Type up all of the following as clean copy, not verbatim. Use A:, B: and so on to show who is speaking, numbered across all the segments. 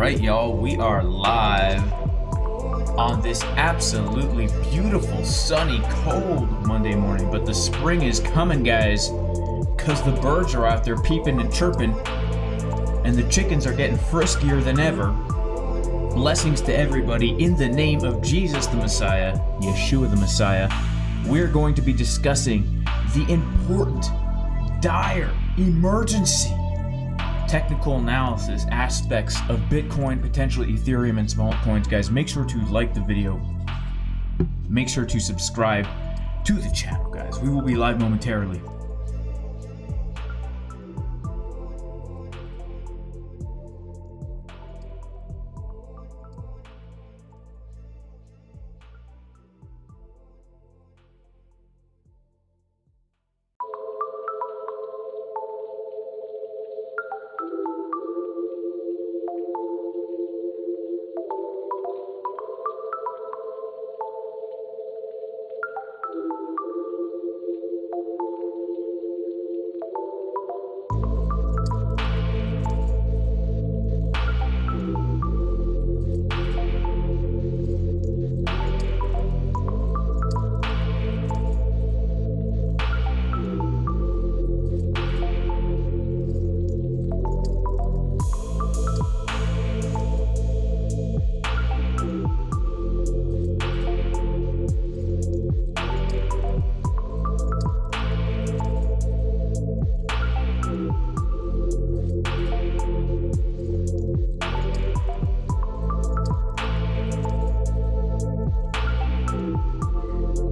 A: Alright, y'all, we are live on this absolutely beautiful, sunny, cold Monday morning. But the spring is coming, guys, because the birds are out there peeping and chirping, and the chickens are getting friskier than ever. Blessings to everybody in the name of Jesus the Messiah, Yeshua the Messiah. We're going to be discussing the important, dire, emergency technical analysis aspects of Bitcoin, potentially Ethereum, and small coins. Guys, make sure to like the video. Make sure to subscribe to the channel, guys. We will be live momentarily.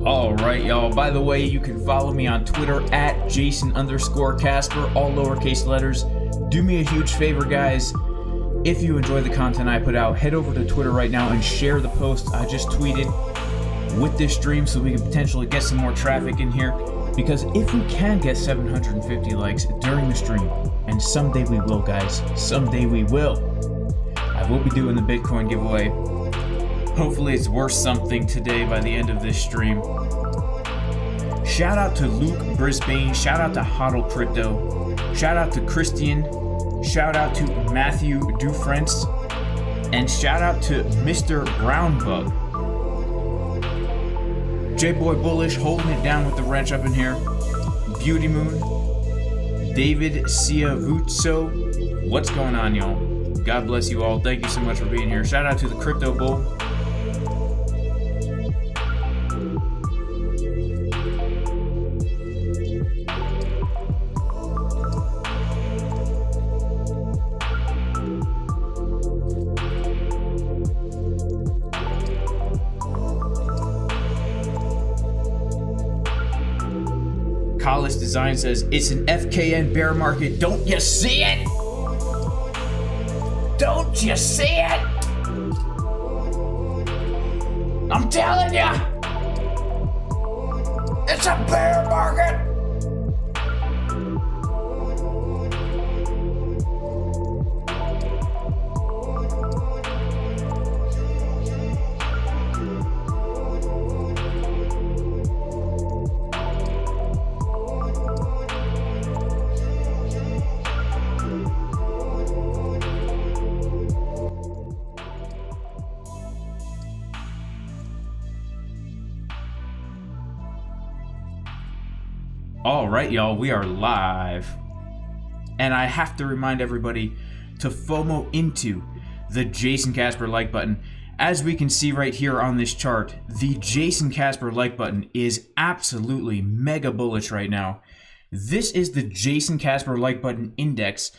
A: Alright, y'all, by the way, you can follow me on Twitter at Jason_Casper, all lowercase letters. Do me a huge favor, guys. If you enjoy the content I put out, head over to Twitter right now and share the post I just tweeted with this stream so we can potentially get some more traffic in here. Because if we can get 750 likes during the stream, and someday we will, guys, someday we will, I will be doing the Bitcoin giveaway. Hopefully it's worth something today by the end of this stream. Shout out to Luke Brisbane, shout out to Hodl Crypto, shout out to Christian, shout out to Matthew Dufrance, and shout out to Mr. Brownbug. J-Boy Bullish holding it down with the wrench up in here. Beauty Moon, David Ciavuzzo, what's going on, y'all? God bless you all. Thank you so much for being here. Shout out to the Crypto Bull. Collis Design says, it's an FKN bear market. Don't you see it? Don't you see it? I'm telling you, it's a bear market. Alright, y'all, we are live. And I have to remind everybody to FOMO into the Jason Casper like button. As we can see right here on this chart, the Jason Casper like button is absolutely mega bullish right now. This is the Jason Casper like button index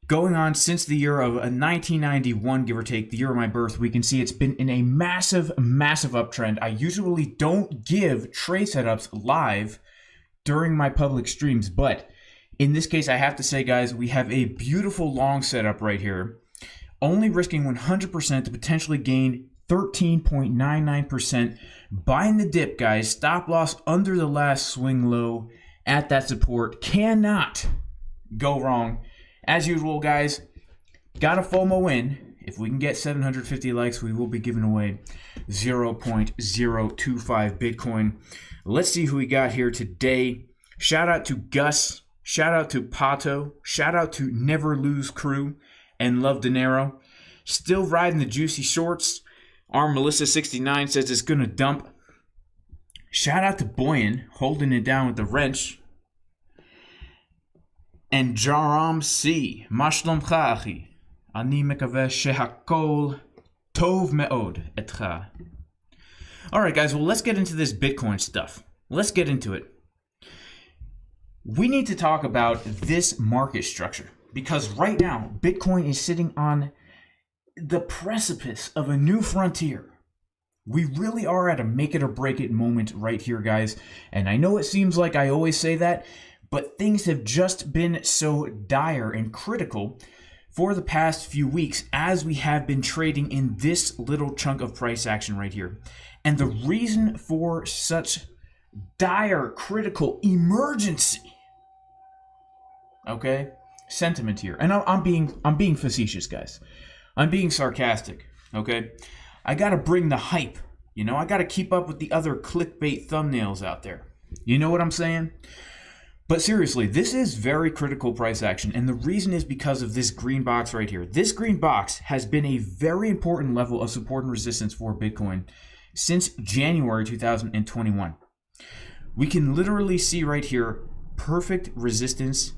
A: going on since the year of 1991, give or take, the year of my birth. We can see it's been in a massive, massive uptrend. I usually don't give trade setups live during my public streams, but in this case, I have to say, guys, we have a beautiful long setup right here, only risking 100% to potentially gain 13.99%. Buying the dip, guys. Stop loss under the last swing low at that support. Cannot go wrong. As usual, guys, gotta FOMO in. If we can get 750 likes, we will be giving away 0.025 Bitcoin. Let's see who we got here today. Shout out to Gus. Shout out to Pato. Shout out to Never Lose Crew and Love Dinero. Still riding the juicy shorts. Our Melissa69 says it's going to dump. Shout out to Boyan, holding it down with the wrench. And Jaram C. Mashlom Chachi. Ani mekaveh shehakol tov meod etcha. Alright guys, well let's get into this Bitcoin stuff. Let's get into it. We need to talk about this market structure. Because right now, Bitcoin is sitting on the precipice of a new frontier. We really are at a make it or break it moment right here, guys. And I know it seems like I always say that, but things have just been so dire and critical for the past few weeks as we have been trading in this little chunk of price action right here. And the reason for such dire, critical emergency, okay, sentiment here, and I'm being facetious, guys. I'm being sarcastic, okay? I gotta bring the hype, you know? I gotta keep up with the other clickbait thumbnails out there. You know what I'm saying? But seriously, this is very critical price action, and the reason is because of this green box right here. This green box has been a very important level of support and resistance for Bitcoin since January 2021. We can literally see right here perfect resistance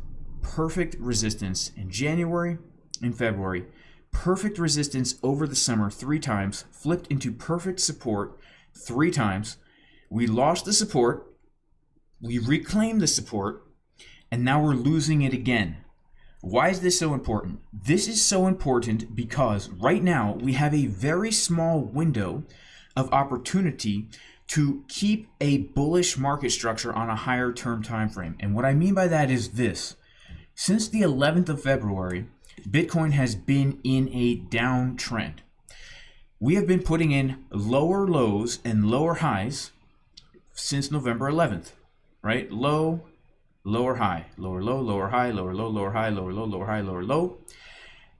A: in January and February. Perfect resistance over the summer 3 times, flipped into perfect support 3 times. We lost the support, we reclaimed the support, and now we're losing it again. Why is this so important? This is so important because right now we have a very small window of opportunity to keep a bullish market structure on a higher term time frame. And what I mean by that is this. Since the 11th of February, Bitcoin has been in a downtrend. We have been putting in lower lows and lower highs since November 11th, right? Low, lower high, lower low, lower high, lower low, lower high, lower low, lower high, lower low.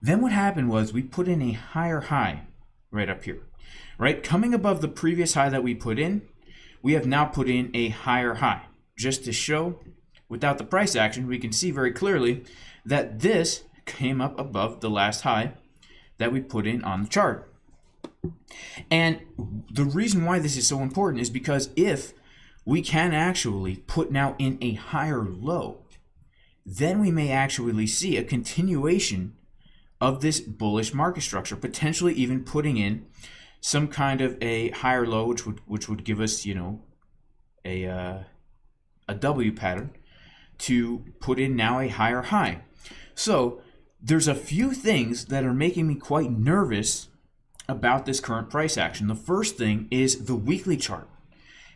A: Then what happened was we put in a higher high right up here, right? Coming above the previous high that we put in, we have now put in a higher high. Just to show, without the price action, we can see very clearly that this came up above the last high that we put in on the chart. And the reason why this is so important is because if we can actually put now in a higher low, then we may actually see a continuation of this bullish market structure, potentially even putting in some kind of a higher low, which would give us, you know, a W pattern to put in now a higher high. So there's a few things that are making me quite nervous about this current price action. The first thing is the weekly chart.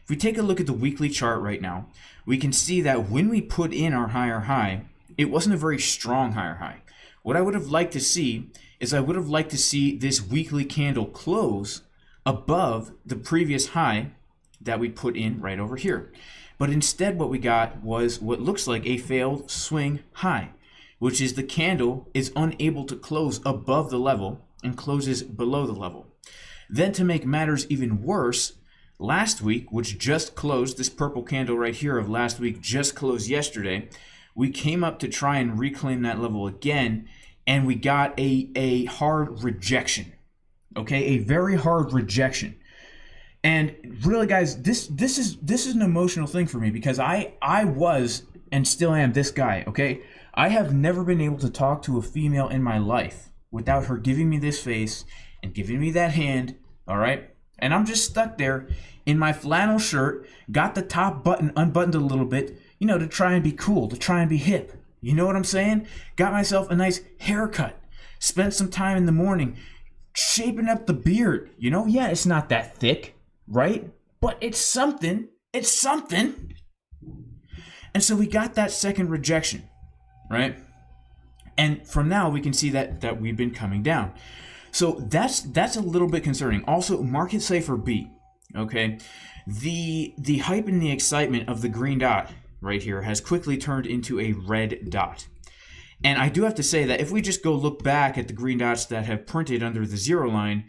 A: If we take a look at the weekly chart right now, we can see that when we put in our higher high, it wasn't a very strong higher high. What I would have liked to see is I would have liked to see this weekly candle close above the previous high that we put in right over here. But instead what we got was what looks like a failed swing high, which is the candle is unable to close above the level and closes below the level. Then to make matters even worse, last week, which just closed, this purple candle right here of last week just closed yesterday, we came up to try and reclaim that level again, and we got a hard rejection. Okay, a very hard rejection. And really, guys, this is an emotional thing for me because I was and still am this guy, okay? I have never been able to talk to a female in my life without her giving me this face and giving me that hand, all right? And I'm just stuck there in my flannel shirt, got the top button unbuttoned a little bit, you know, to try and be cool, to try and be hip. You know what I'm saying? Got myself a nice haircut, spent some time in the morning shaping up the beard. You know, yeah, it's not that thick, right? But it's something. It's something. And so we got that second rejection, right? And from now we can see that we've been coming down. So that's a little bit concerning. Also, market Cipher B, okay? The hype and the excitement of the green dot right here has quickly turned into a red dot. And I do have to say that if we just go look back at the green dots that have printed under the 0 line,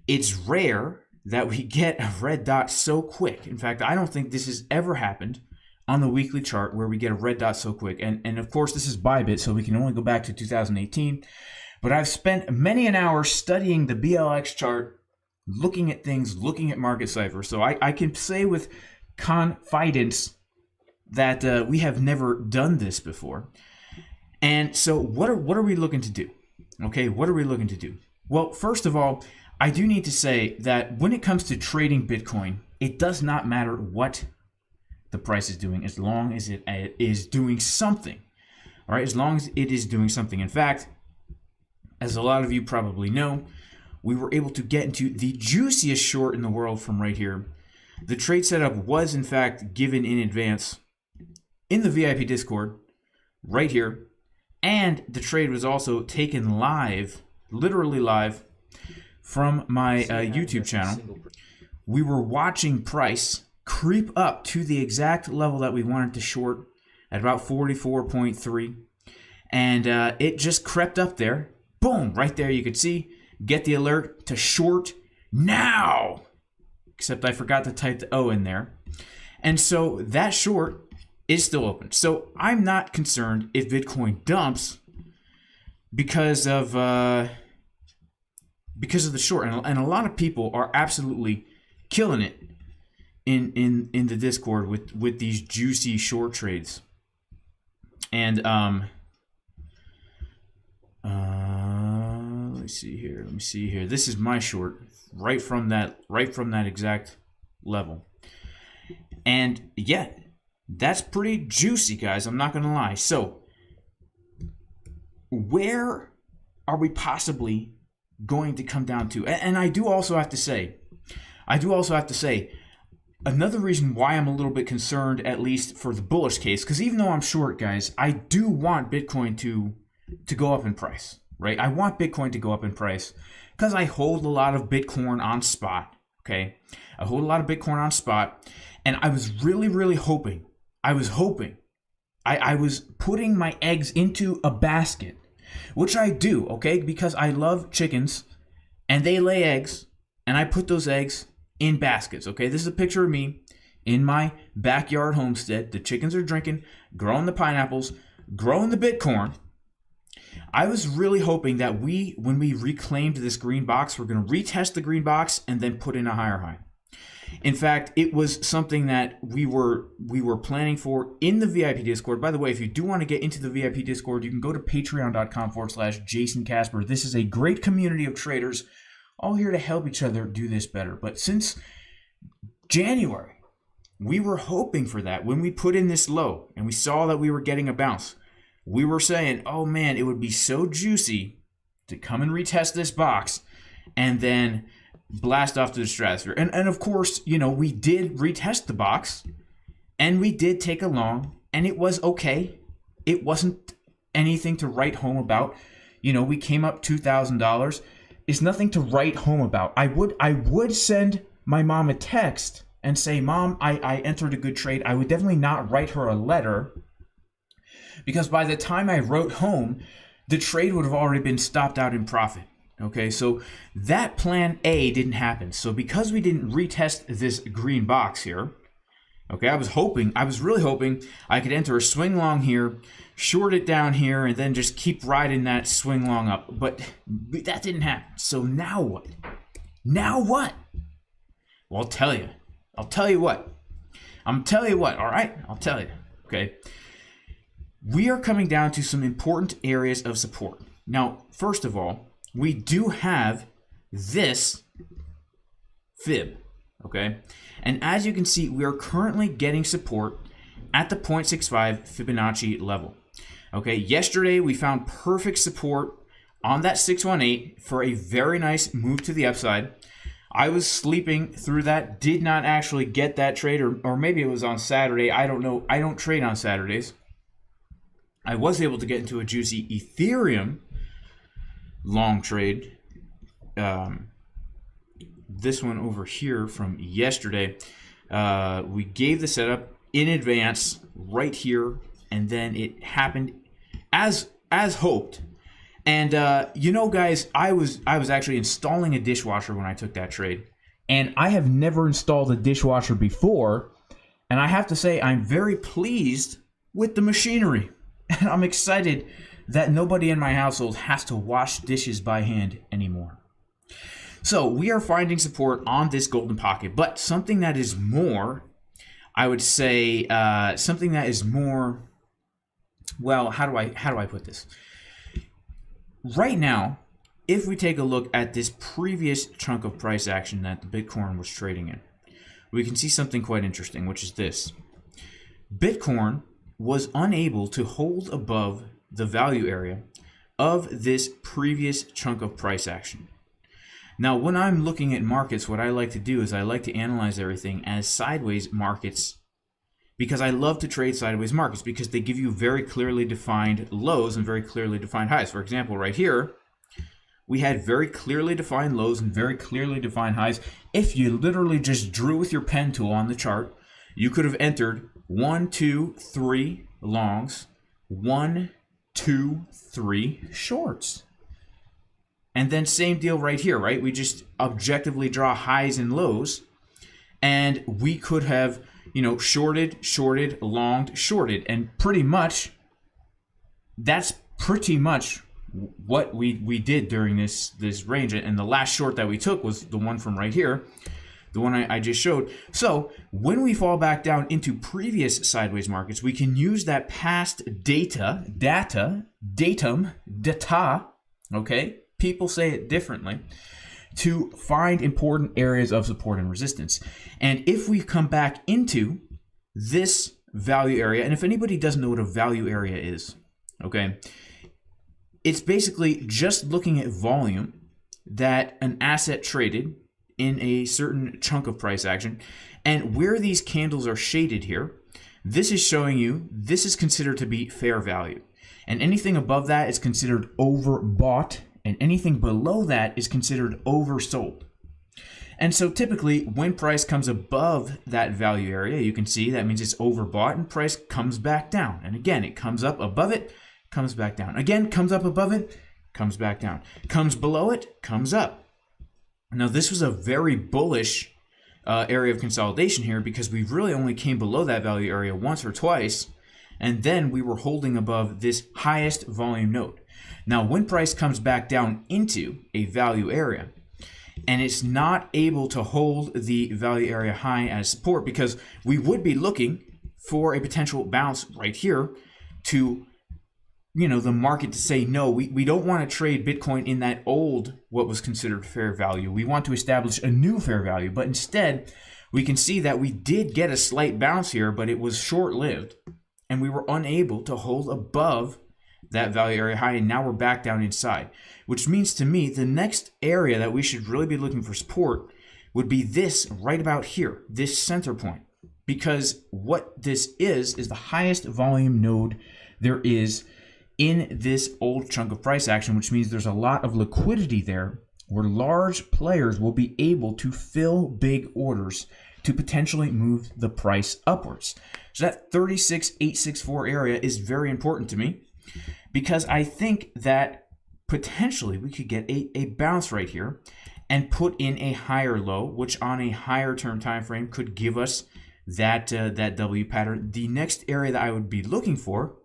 A: it's rare that we get a red dot so quick. In fact, I don't think this has ever happened on the weekly chart where we get a red dot so quick. And of course, this is ByBit, so we can only go back to 2018. but I've spent many an hour studying the BLX chart, looking at things, looking at market Cipher. So I can say with confidence that we have never done this before. And so what are we looking to do? Okay, what are we looking to do? Well, first of all, I do need to say that when it comes to trading Bitcoin, it does not matter what the price is doing as long as it is doing something. All right, as long as it is doing something. In fact, as a lot of you probably know, we were able to get into the juiciest short in the world from right here. The trade setup was in fact given in advance in the VIP Discord right here. And the trade was also taken live, literally live, from my YouTube channel. We were watching price creep up to the exact level that we wanted to short at about 44.3. And it just crept up there. Boom, right there you could see. Get the alert to short now. Except I forgot to type the O in there. And so that short is still open. So I'm not concerned if Bitcoin dumps because of the short. And a lot of people are absolutely killing it in the Discord with these juicy short trades. And let me see here. This is my short right from that exact level. And yeah, that's pretty juicy, guys. I'm not gonna lie. So where are we possibly going to come down to? And I do also have to say, another reason why I'm a little bit concerned, at least for the bullish case, because even though I'm short, guys, I do want Bitcoin to go up in price, right? I want Bitcoin to go up in price because I hold a lot of Bitcoin on spot, okay? I hold a lot of Bitcoin on spot, and I was really hoping, I was putting my eggs into a basket, which I do, okay? Because I love chickens, and they lay eggs, and I put those eggs in baskets, okay? This is a picture of me in my backyard homestead. The chickens are drinking, growing the pineapples, growing the Bitcoin. I was really hoping that when we reclaimed this green box, we're going to retest the green box and then put in a higher high. In fact, it was something that we were planning for in the VIP Discord. By the way, if you do want to get into the VIP Discord, you can go to patreon.com/JasonCasper. This is a great community of traders all here to help each other do this better. But since January, we were hoping for that. When we put in this low and we saw that we were getting a bounce, we were saying, oh man, it would be so juicy to come and retest this box and then blast off to the stratosphere. And of course, you know, we did retest the box and we did take a long, and it was okay. It wasn't anything to write home about. You know, we came up $2,000. It's nothing to write home about. I would send my mom a text and say, Mom, I entered a good trade. I would definitely not write her a letter, because by the time I wrote home, the trade would have already been stopped out in profit. Okay, so that plan A didn't happen. So because we didn't retest this green box here, okay, I was really hoping I could enter a swing long here, short it down here, and then just keep riding that swing long up. But that didn't happen. So now what? Now what? Well, I'll tell you. All right? I'll tell you. Okay. We are coming down to some important areas of support. Now, first of all, we do have this fib, okay? And as you can see, we are currently getting support at the 0.65 Fibonacci level. Okay, yesterday we found perfect support on that 618 for a very nice move to the upside. I was sleeping through that, did not actually get that trade, or maybe it was on Saturday. I don't know. I don't trade on Saturdays. I was able to get into a juicy Ethereum long trade. This one over here from yesterday. We gave the setup in advance right here, and then it happened as hoped. And you know, guys, I was actually installing a dishwasher when I took that trade, and I have never installed a dishwasher before, and I have to say I'm very pleased with the machinery, and I'm excited that nobody in my household has to wash dishes by hand anymore. So we are finding support on this golden pocket, but something that is more, I would say, something that is more, well, how do I put this? Right now, if we take a look at this previous chunk of price action that the Bitcoin was trading in, we can see something quite interesting, which is this. Bitcoin was unable to hold above the value area of this previous chunk of price action. Now, when I'm looking at markets, what I like to do is I like to analyze everything as sideways markets, because I love to trade sideways markets because they give you very clearly defined lows and very clearly defined highs. For example, right here, we had very clearly defined lows and very clearly defined highs. If you literally just drew with your pen tool on the chart, you could have entered 1, 2, 3 longs, 1, 2, 3 shorts. And then same deal right here, right? We just objectively draw highs and lows, and we could have, you know, shorted, longed, shorted, and pretty much that's pretty much what we did during this range. And the last short that we took was the one from right here, the one I just showed. So when we fall back down into previous sideways markets, we can use that past data, okay? People say it differently, to find important areas of support and resistance. And if we come back into this value area, and if anybody doesn't know what a value area is, okay, it's basically just looking at volume that an asset traded in a certain chunk of price action, and where these candles are shaded here, this is showing you this is considered to be fair value, and anything above that is considered overbought, and anything below that is considered oversold. And so typically when price comes above that value area, you can see that means it's overbought, and price comes back down. And again, it comes up above it, comes back down. Again, comes up above it, comes back down. Comes below it, comes up. Now this was a very bullish area of consolidation here, because we really only came below that value area once or twice, and then we were holding above this highest volume node. Now, when price comes back down into a value area and it's not able to hold the value area high as support, because we would be looking for a potential bounce right here to, you know, the market to say, no, we don't want to trade Bitcoin in that old, what was considered fair value. We want to establish a new fair value. But instead, we can see that we did get a slight bounce here, but it was short-lived, and we were unable to hold above that value area high, and now we're back down inside, which means to me the next area that we should really be looking for support would be this right about here, this center point, because what this is the highest volume node there is in this old chunk of price action, which means there's a lot of liquidity there where large players will be able to fill big orders to potentially move the price upwards. So that 36,864 area is very important to me, because I think that potentially we could get a bounce right here and put in a higher low, which on a higher term time frame could give us that W pattern. The next area that I would be looking for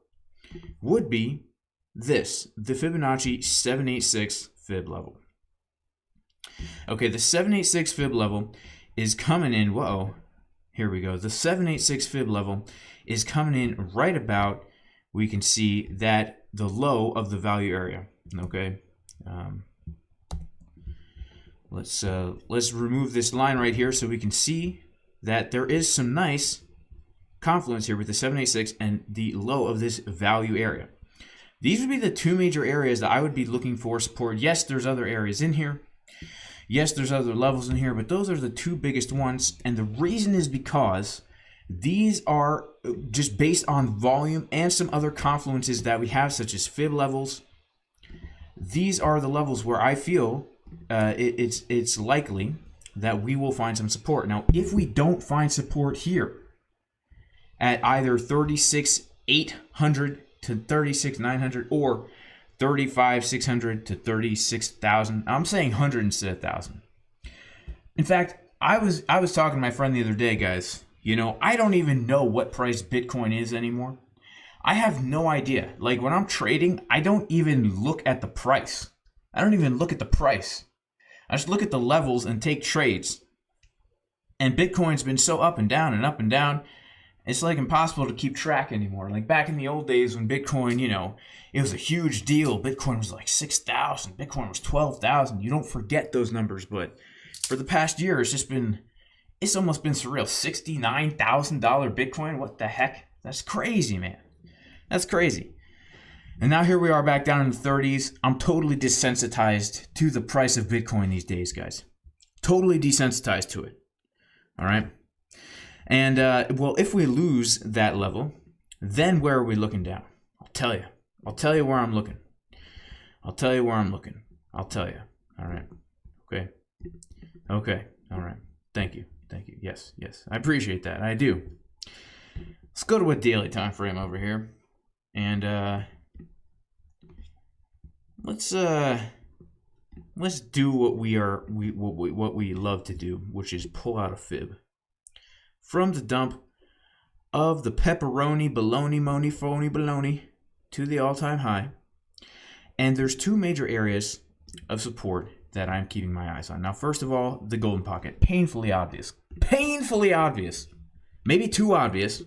A: would be this, the Fibonacci 786 fib level. Okay, the 786 fib level is coming in, whoa, here we go. The 786 fib level is coming in right about, we can see that the low of the value area, okay? Let's remove this line right here so we can see that there is some nice confluence here with the 786 and the low of this value area. These would be the two major areas that I would be looking for support. Yes, there's other areas in here. Yes, there's other levels in here, but those are the two biggest ones. And the reason is because these are just based on volume and some other confluences that we have, such as fib levels. These are the levels where I feel it's likely that we will find some support. Now, if we don't find support here at either 36,800 to 36,900 or 35,600 to 36,000, I'm saying 100 instead of 1,000. In fact, I was talking to my friend the other day, guys. You know, I don't even know what price Bitcoin is anymore. I have no idea. Like when I'm trading, I don't even look at the price. I don't even look at the price. I just look at the levels and take trades. And Bitcoin's been so up and down and up and down. It's like impossible to keep track anymore. Like back in the old days when Bitcoin, you know, it was a huge deal. Bitcoin was like 6,000. Bitcoin was 12,000. You don't forget those numbers. But for the past year, it's almost been surreal. $69,000 Bitcoin. What the heck? That's crazy, man. That's crazy. And now here we are back down in the 30s. I'm totally desensitized to the price of Bitcoin these days, guys. Totally desensitized to it. All right. And, well, if we lose that level, then where are we looking down? I'll tell you. I'll tell you where I'm looking. I'll tell you where I'm looking. I'll tell you. All right. Okay. Okay. All right. Thank you. Thank you. Yes. Yes. I appreciate that. I do. Let's go to a daily time frame over here. And, let's do what we love to do, which is pull out a fib from the dump of the pepperoni baloney moni phony baloney to the all-time high. And there's two major areas of support that I'm keeping my eyes on. Now, first of all, the golden pocket, painfully obvious, maybe too obvious,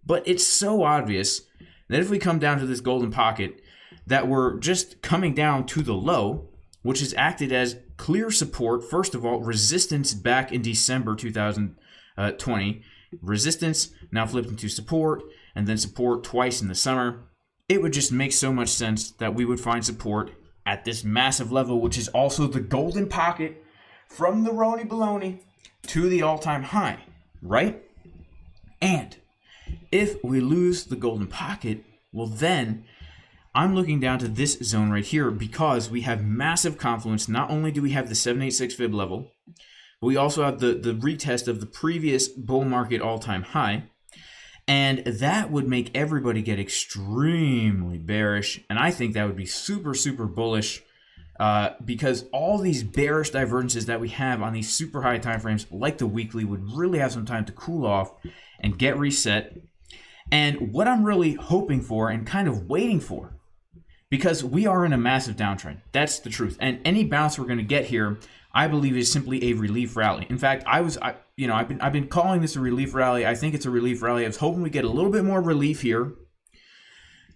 A: but it's so obvious that if we come down to this golden pocket, that we're just coming down to the low, which has acted as clear support. First of all, resistance back in December 2020. Resistance now flipped into support, and then support twice in the summer. It would just make so much sense that we would find support at this massive level, which is also the golden pocket from the Roni Baloney to the all-time high, right? And if we lose the golden pocket, well then I'm looking down to this zone right here because we have massive confluence. Not only do we have the 786 fib level, but we also have the retest of the previous bull market all-time high. And that would make everybody get extremely bearish. And I think that would be super, super bullish because all these bearish divergences that we have on these super high time frames, like the weekly, would really have some time to cool off and get reset. And what I'm really hoping for and kind of waiting for, because we are in a massive downtrend. That's the truth. And any bounce we're going to get here, I believe, is simply a relief rally. In fact, I've been calling this a relief rally. I think it's a relief rally. I was hoping we get a little bit more relief here,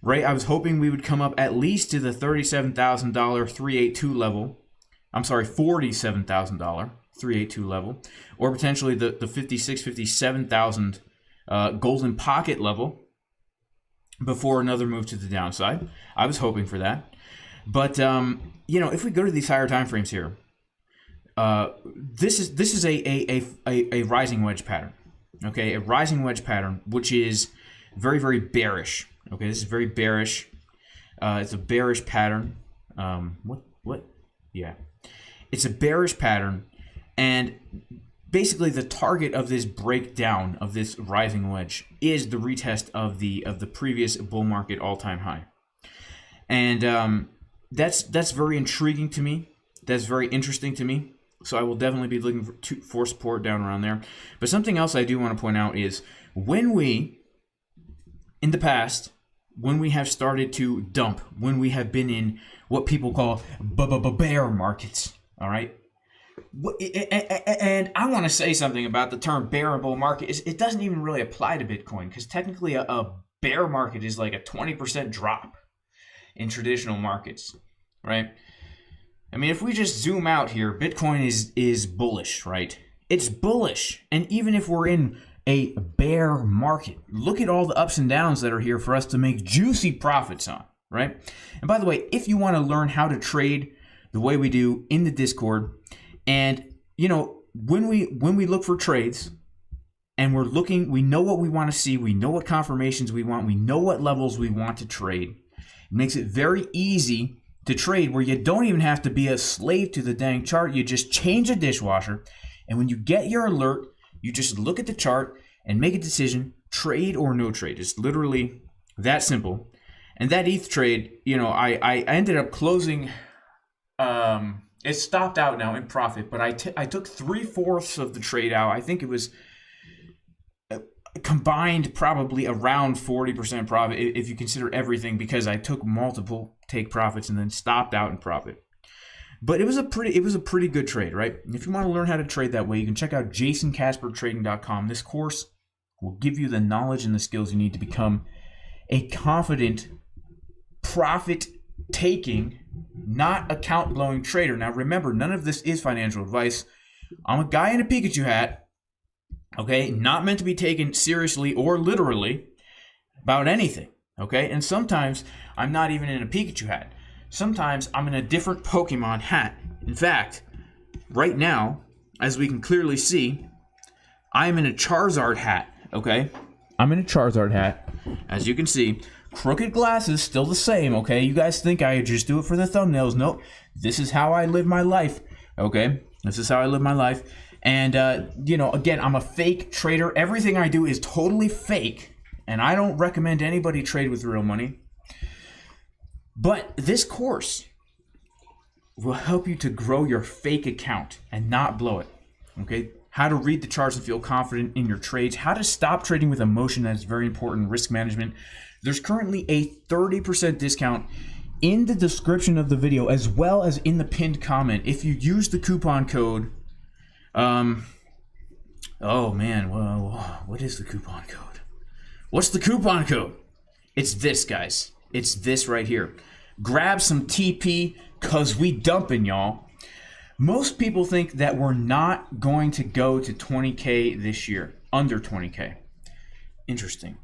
A: right? I was hoping we would come up at least to the $37,000 382 level. I'm sorry, $47,000 382 level, or potentially the 57,000 golden pocket level before another move to the downside. I was hoping for that. But, if we go to these higher time frames here, this is a rising wedge pattern, okay? A rising wedge pattern, which is very, very bearish, okay? This is very bearish. It's a bearish pattern. Yeah. It's a bearish pattern, and basically the target of this breakdown of this rising wedge is the retest of the previous bull market all-time high. And that's very intriguing to me. That's very interesting to me. So I will definitely be looking for support down around there. But something else I do want to point out is in the past, when we have started to dump, when we have been in what people call bear markets, all right? And I want to say something about the term bear and bull market. It doesn't even really apply to Bitcoin, because technically a bear market is like a 20% drop in traditional markets, right? I mean, if we just zoom out here, Bitcoin is bullish, right? It's bullish. And even if we're in a bear market, look at all the ups and downs that are here for us to make juicy profits on, right? And by the way, if you want to learn how to trade the way we do in the Discord, and when we look for trades and we know what we want to see, we know what confirmations we want, we know what levels we want to trade. It makes it very easy to trade, where you don't even have to be a slave to the dang chart. You just change a dishwasher, and when you get your alert, you just look at the chart and make a decision, trade or no trade. It's literally that simple. And that ETH trade, I ended up closing. It stopped out now in profit, but I took 3/4 of the trade out. I think it was combined probably around 40% profit if you consider everything, because I took multiple take profits and then stopped out in profit. But it was a pretty good trade, right? If you want to learn how to trade that way, you can check out JasonCasperTrading.com. This course will give you the knowledge and the skills you need to become a confident, profit-taking, not account-blowing trader. Now remember, none of this is financial advice. I'm a guy in a Pikachu hat, okay? Not meant to be taken seriously or literally about anything, okay? And sometimes I'm not even in a Pikachu hat. Sometimes I'm in a different Pokemon hat. In fact, right now, as we can clearly see, I am in a Charizard hat, okay? I'm in a Charizard hat. As you can see, crooked glasses, still the same, okay? You guys think I just do it for the thumbnails. Nope. This is how I live my life, okay? This is how I live my life. And, you know, again, I'm a fake trader. Everything I do is totally fake, and I don't recommend anybody trade with real money. But this course will help you to grow your fake account and not blow it, okay? How to read the charts and feel confident in your trades. How to stop trading with emotion. That is very important. Risk management. There's currently a 30% discount in the description of the video, as well as in the pinned comment. If you use the coupon code, oh man, well, what is the coupon code? What's the coupon code? It's this, guys. It's this right here. Grab some TP, cause we dumping, y'all. Most people think that we're not going to go to 20K this year, under 20K. Interesting.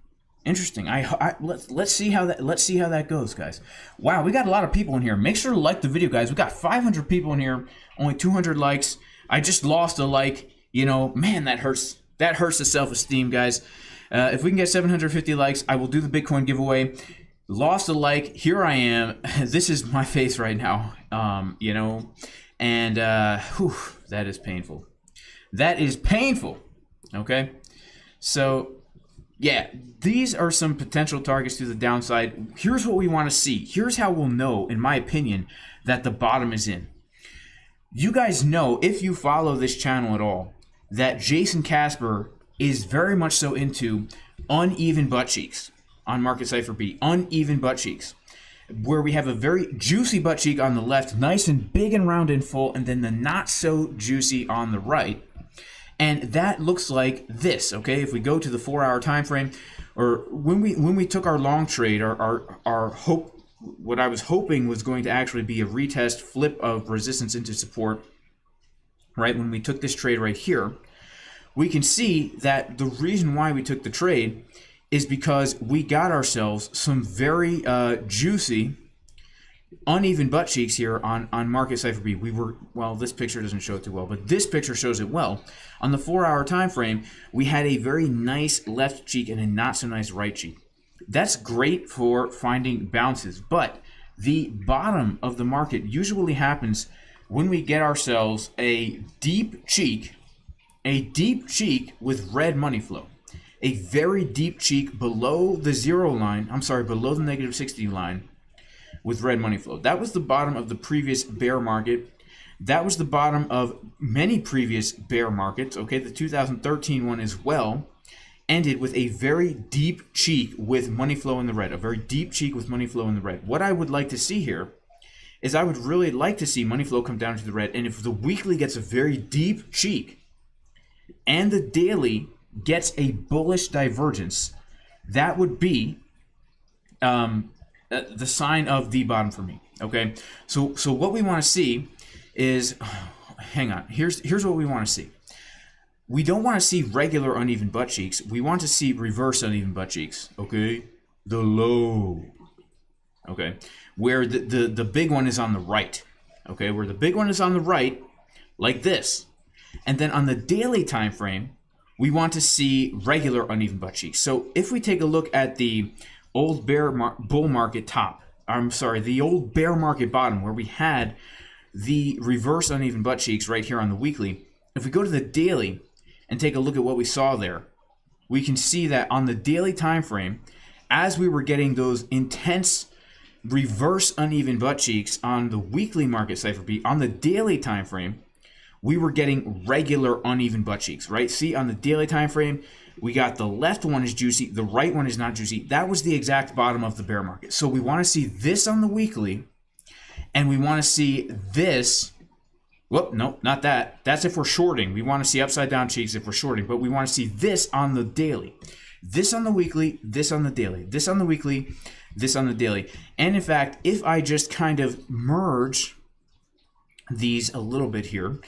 A: Let's see how that goes, guys. Wow, we got a lot of people in here. Make sure to like the video, guys. We got 500 people in here, only 200 likes. I just lost a like. You know, man, that hurts. That hurts the self-esteem, guys. If we can get 750 likes, I will do the Bitcoin giveaway. Lost a like. Here I am. This is my face right now. You know, and whew, that is painful. That is painful. Okay, so yeah, these are some potential targets to the downside. Here's what we want to see. Here's how we'll know, in my opinion, that the bottom is in. You guys know, if you follow this channel at all, that Jason Casper is very much so into uneven butt cheeks on Market Cipher B. Uneven butt cheeks, where we have a very juicy butt cheek on the left, nice and big and round and full, and then the not so juicy on the right. And that looks like this, okay? If we go to the 4-hour time frame, or when we took our long trade, our hope, what I was hoping was going to actually be a retest flip of resistance into support, right? When we took this trade right here, we can see that the reason why we took the trade is because we got ourselves some very juicy, uneven butt cheeks here on Market Cipher B. We were, well, this picture doesn't show it too well, but this picture shows it well. On the 4-hour time frame, we had a very nice left cheek and a not so nice right cheek. That's great for finding bounces, but the bottom of the market usually happens when we get ourselves a deep cheek with red money flow. A very deep cheek below the zero line, below the negative 60 line with red money flow. That was the bottom of the previous bear market. That was the bottom of many previous bear markets. Okay, the 2013 one as well ended with a very deep cheek with money flow in the red. A very deep cheek with money flow in the red. What I would like to see here is I would really like to see money flow come down to the red. And if the weekly gets a very deep cheek and the daily gets a bullish divergence, that would be the sign of the bottom for me. Okay, so what we want to see is, hang on, here's what we want to see. We don't want to see regular uneven butt cheeks. We want to see reverse uneven butt cheeks. Okay, the low. Okay, where the big one is on the right. Okay, where the big one is on the right, like this, and then on the daily time frame, we want to see regular uneven butt cheeks. So if we take a look at the old bull market top, the old bear market bottom, where we had the reverse uneven butt cheeks right here on the weekly, if we go to the daily and take a look at what we saw there, we can see that on the daily time frame, as we were getting those intense reverse uneven butt cheeks on the weekly Market Cipher B, on the daily time frame, we were getting regular uneven butt cheeks, right? See, on the daily time frame, We got the left one is juicy, the right one is not juicy. That was the exact bottom of the bear market. So we want to see this on the weekly, and we want to see this. Whoop, nope, not that. That's if we're shorting. We want to see upside down cheeks if we're shorting, but we want to see this on the daily. This on the weekly, this on the daily. This on the weekly, this on the daily. And in fact, if I just kind of merge these a little bit here,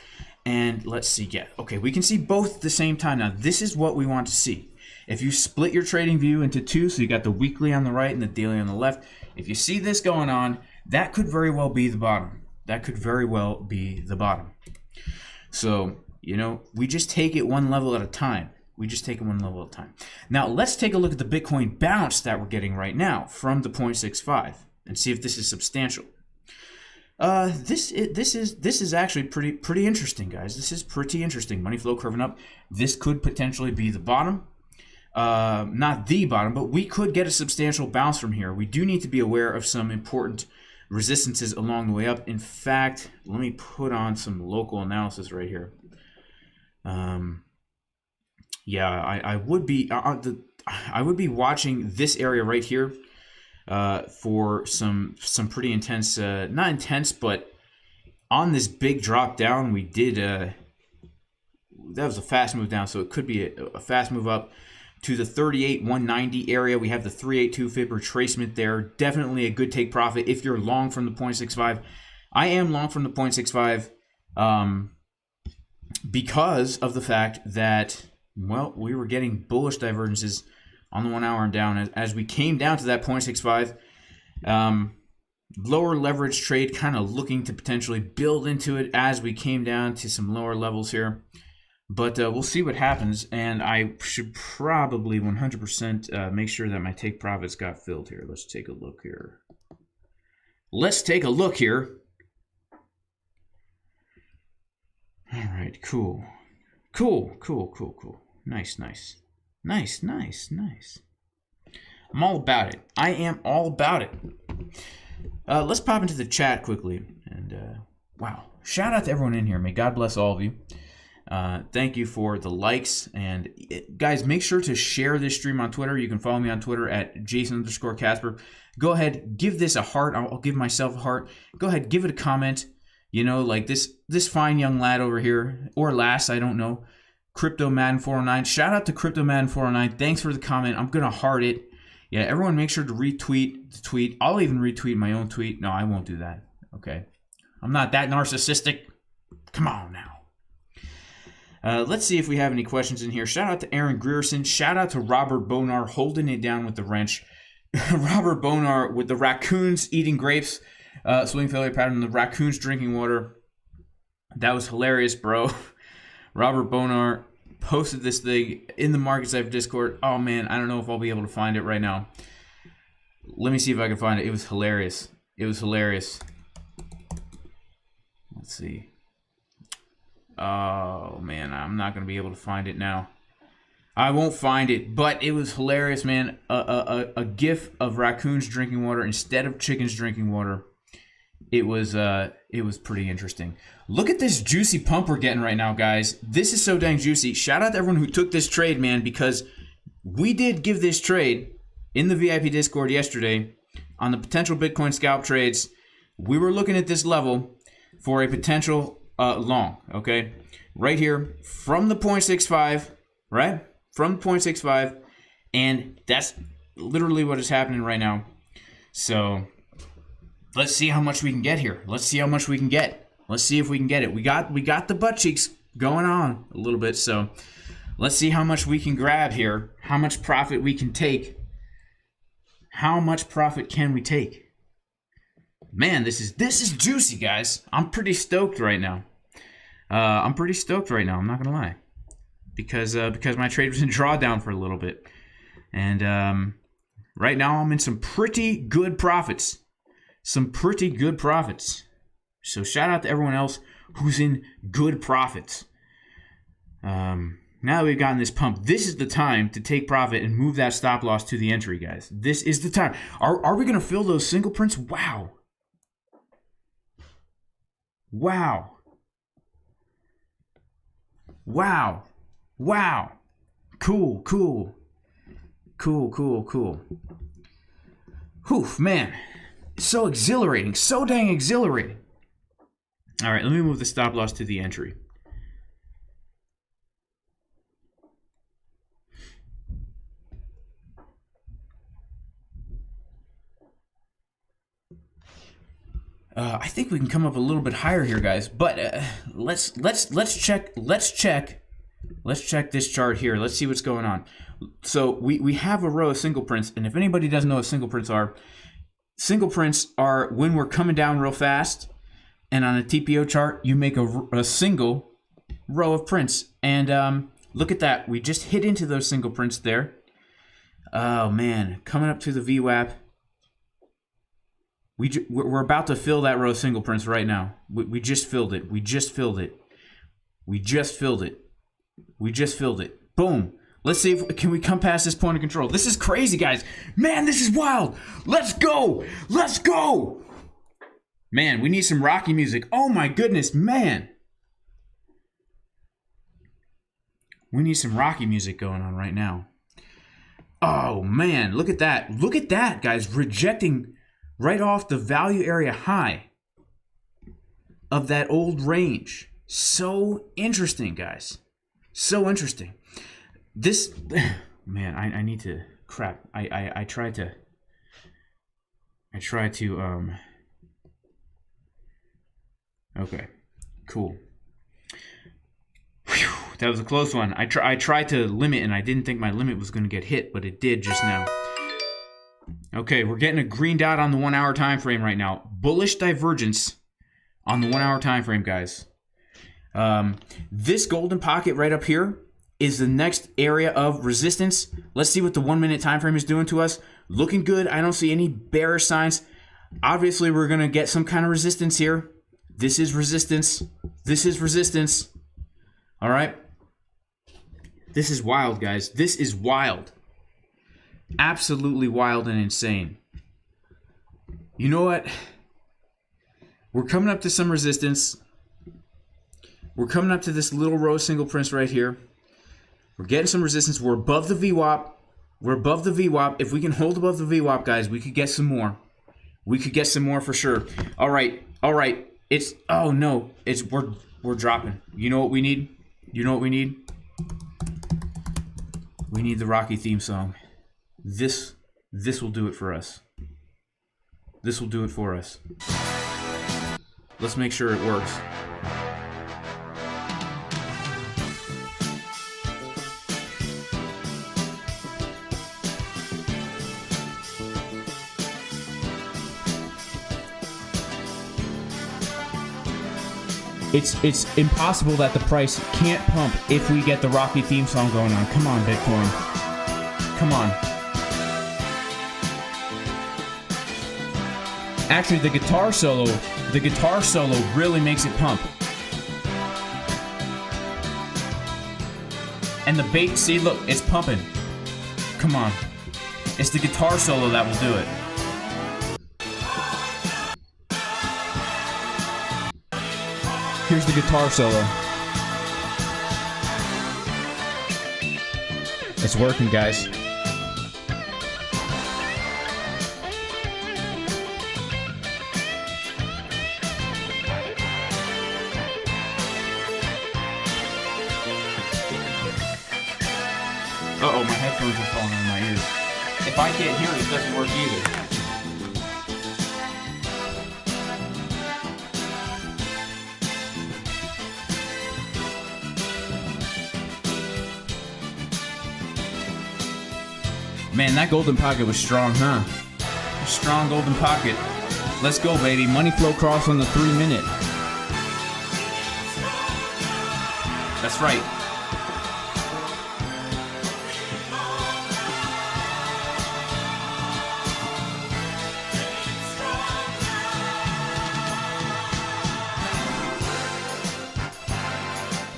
A: and let's see, yeah, okay, we can see both at the same time. Now, this is what we want to see. If you split your trading view into two, so you got the weekly on the right and the daily on the left, if you see this going on, that could very well be the bottom. That could very well be the bottom. So, you know, we just take it one level at a time. We just take it one level at a time. Now, let's take a look at the Bitcoin bounce that we're getting right now from the 0.65 and see if this is substantial. This is actually pretty interesting, guys. This is pretty interesting. Money flow curving up. This could potentially be the bottom. Not the bottom, but we could get a substantial bounce from here. We do need to be aware of some important resistances along the way up. In fact, let me put on some local analysis right here. Yeah, I would be watching this area right here for some pretty intense, not intense, but on this big drop down, we did that was a fast move down, so it could be a fast move up to the 38,190 area. We have the 382 fib retracement there. Definitely a good take profit if you're long from the 0.65. I am long from the 0.65 because of the fact that, well, we were getting bullish divergences on the 1 hour and down as we came down to that 0.65. Lower leverage trade, kind of looking to potentially build into it as we came down to some lower levels here. But we'll see what happens, and I should probably 100% make sure that my take profits got filled here. Let's take a look here. Let's take a look here. All right, cool. Cool. Nice. I'm all about it. I am all about it. Let's pop into the chat quickly. And wow, shout out to everyone in here. May God bless all of you. Thank you for the likes, and guys, make sure to share this stream on Twitter. You can follow me on Twitter at Jason_Casper. Go ahead, give this a heart. I'll give myself a heart. Go ahead, give it a comment. You know, like this fine young lad over here, or lass, I don't know. Crypto Madden 409. Shout out to Crypto Madden 409. Thanks for the comment. I'm gonna heart it. Yeah, everyone, make sure to retweet the tweet. I'll even retweet my own tweet. No, I won't do that. Okay, I'm not that narcissistic. Come on now. Let's see if we have any questions in here. Shout out to Aaron Grierson. Shout out to Robert Bonar holding it down with the wrench. Robert Bonar with the raccoons eating grapes. Swing failure pattern. The raccoons drinking water. That was hilarious, bro. Robert Bonar posted this thing in the Market Cipher Discord. Oh, man, I don't know if I'll be able to find it right now. Let me see if I can find it. It was hilarious. Let's see. Oh, man, I'm not going to be able to find it now. I won't find it, but it was hilarious, man. A gif of raccoons drinking water instead of chickens drinking water. It was pretty interesting. Look at this juicy pump we're getting right now, guys. This is so dang juicy. Shout out to everyone who took this trade, man, because we did give this trade in the VIP Discord yesterday on the potential Bitcoin scalp trades. We were looking at this level for a potential long, okay? Right here from the 0.65, right? From 0.65, and that's literally what is happening right now. So let's see how much we can get here. Let's see how much we can get. Let's see if we can get it. We got the butt cheeks going on a little bit, so let's see how much we can grab here. How much profit we can take. How much profit can we take? Man, this is juicy, guys. I'm pretty stoked right now. I'm not gonna lie, because my trade was in drawdown for a little bit, and right now I'm in some pretty good profits. So shout out to everyone else who's in good profits. Now that we've gotten this pump, this is the time to take profit and move that stop loss to the entry, guys. This is the time. Are we gonna fill those single prints? Wow. Cool. Whew, man. So exhilarating. So dang exhilarating. All right, let me move the stop loss to the entry. I think we can come up a little bit higher here, guys. But let's check this chart here. Let's see what's going on. So we have a row of single prints, and if anybody doesn't know what single prints are when we're coming down real fast, and on a TPO chart you make a single row of prints, and look at that. We just hit into those single prints there. Oh man, coming up to the VWAP. We're about to fill that row of single prints right now. We just filled it. We just filled it. Boom. Let's see can we come past this point of control. This is crazy, guys. Man, this is wild. Let's go. Man, we need some Rocky music. Oh my goodness, man. We need some Rocky music going on right now. Oh man, look at that. Look at that, guys. Rejecting right off the value area high of that old range. So interesting, guys. So interesting. This, man, I need to, crap. I tried to, okay, cool. Whew, that was a close one. I tried to limit, and I didn't think my limit was going to get hit, but it did just now. Okay, we're getting a green dot on the 1 hour time frame right now. Bullish divergence on the 1 hour time frame, guys. This golden pocket right up here is the next area of resistance. Let's see what the 1 minute time frame is doing to us. Looking good. I don't see any bearish signs. Obviously, we're going to get some kind of resistance here. This is resistance. All right. This is wild, guys. This is wild. Absolutely wild and insane. You know what? We're coming up to some resistance. We're coming up to this little row of single prints right here. We're getting some resistance. We're above the VWAP. If we can hold above the VWAP, guys, we could get some more. For sure. All right. It's, oh no, it's, we're dropping. You know what we need? We need the Rocky theme song. This will do it for us. Let's make sure it works. It's impossible that the price can't pump if we get the Rocky theme song going on. Come on, Bitcoin. Come on. Actually, the guitar solo really makes it pump. And the bait, see, look, it's pumping. Come on. It's the guitar solo that will do it. Here's the guitar solo. It's working, guys. Uh-oh, my headphones are falling on my ears. If I can't hear it, it doesn't work either. Man, that golden pocket was strong, huh? Strong golden pocket. Let's go, baby. Money flow cross on the 3 minute. That's right.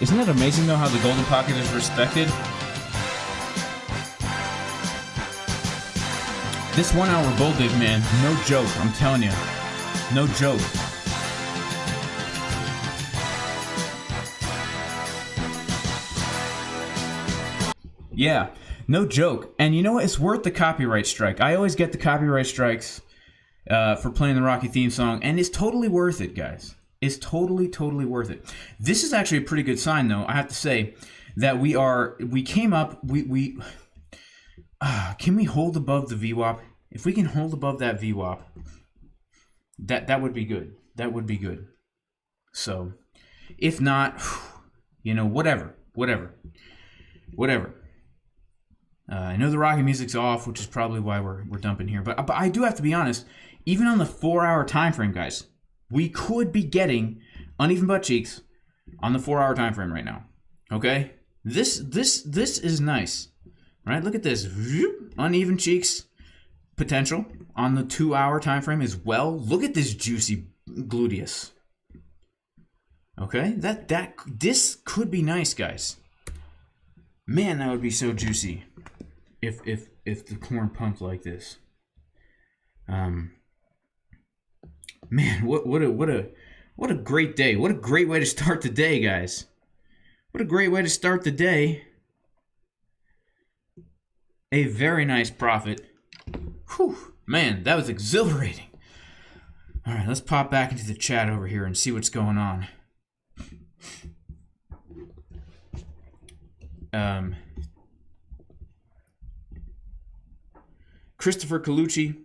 A: Isn't that amazing, though, how the golden pocket is respected? This 1 hour bull dig, man, no joke, I'm telling you. No joke. Yeah, no joke. And you know what? It's worth the copyright strike. I always get the copyright strikes for playing the Rocky theme song, and it's totally worth it, guys. It's totally, totally worth it. This is actually a pretty good sign, though. I have to say that we came up. Can we hold above the VWAP? If we can hold above that VWAP, that would be good. That would be good. So, if not, you know, whatever. I know the Rocky music's off, which is probably why we're dumping here. But I do have to be honest. Even on the 4-hour time frame, guys, we could be getting uneven butt cheeks on the 4-hour time frame right now. Okay, this is nice, right? Look at this, uneven cheeks potential on the 2-hour time frame as well. Look at this juicy gluteus. Okay, this could be nice, guys. Man, that would be so juicy if the corn pumped like this. Man, what a great day. What a great way to start the day, guys. What a great way to start the day. A very nice profit. Whew, man, that was exhilarating. All right, let's pop back into the chat over here and see what's going on. Christopher Colucci,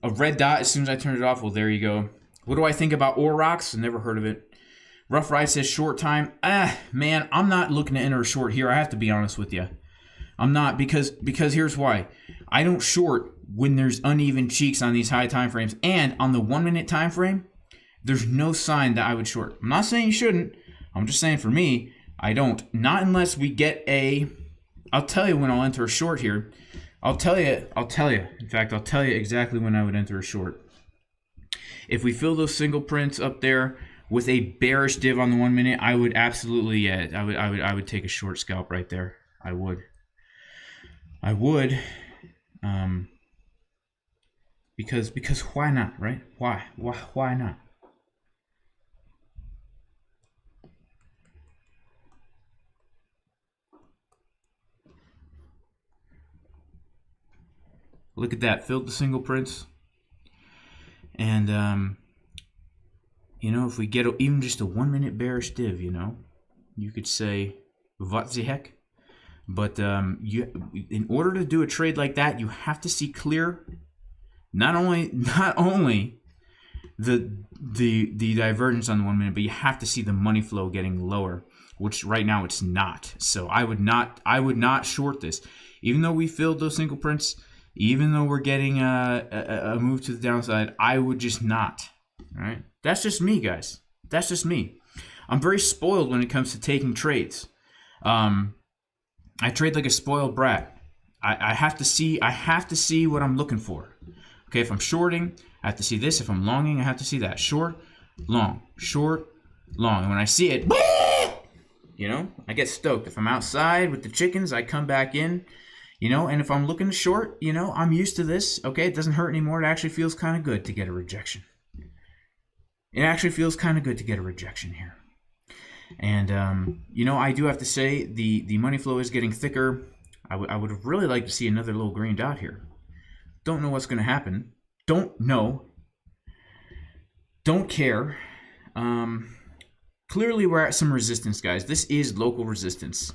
A: a red dot as soon as I turned it off. Well, there you go. What do I think about Ore Rocks? Never heard of it. Rough Ride says short time. Man, I'm not looking to enter a short here. I have to be honest with you. I'm not, because here's why. I don't short when there's uneven cheeks on these high time frames. And on the 1 minute time frame, there's no sign that I would short. I'm not saying you shouldn't. I'm just saying for me, I don't. Not unless we get a... I'll tell you when I'll enter a short here. I'll tell you. In fact, I'll tell you exactly when I would enter a short. If we fill those single prints up there with a bearish div on the 1 minute, I would absolutely, yeah, I would take a short scalp right there. I would. Because why not, right? Why not? Look at that, filled the single prints. And, you know, if we get even just a 1 minute bearish div, you know, you could say, what the heck? But in order to do a trade like that, you have to see clear, not only the divergence on the 1 minute, but you have to see the money flow getting lower, which right now it's not. So I would not short this, even though we filled those single prints. Even though we're getting a move to the downside, I would just not. All right? That's just me, guys. That's just me. I'm very spoiled when it comes to taking trades. I trade like a spoiled brat. I have to see what I'm looking for. Okay, if I'm shorting, I have to see this. If I'm longing, I have to see that. Short, long, short, long. And when I see it, you know, I get stoked. If I'm outside with the chickens, I come back in. You know, and if I'm looking short, you know, I'm used to this. Okay, it doesn't hurt anymore. It actually feels kind of good to get a rejection. It actually feels kind of good to get a rejection here. And, you know, I do have to say the money flow is getting thicker. I would really like to see another little green dot here. Don't know what's going to happen. Don't know. Don't care. Clearly, we're at some resistance, guys. This is local resistance.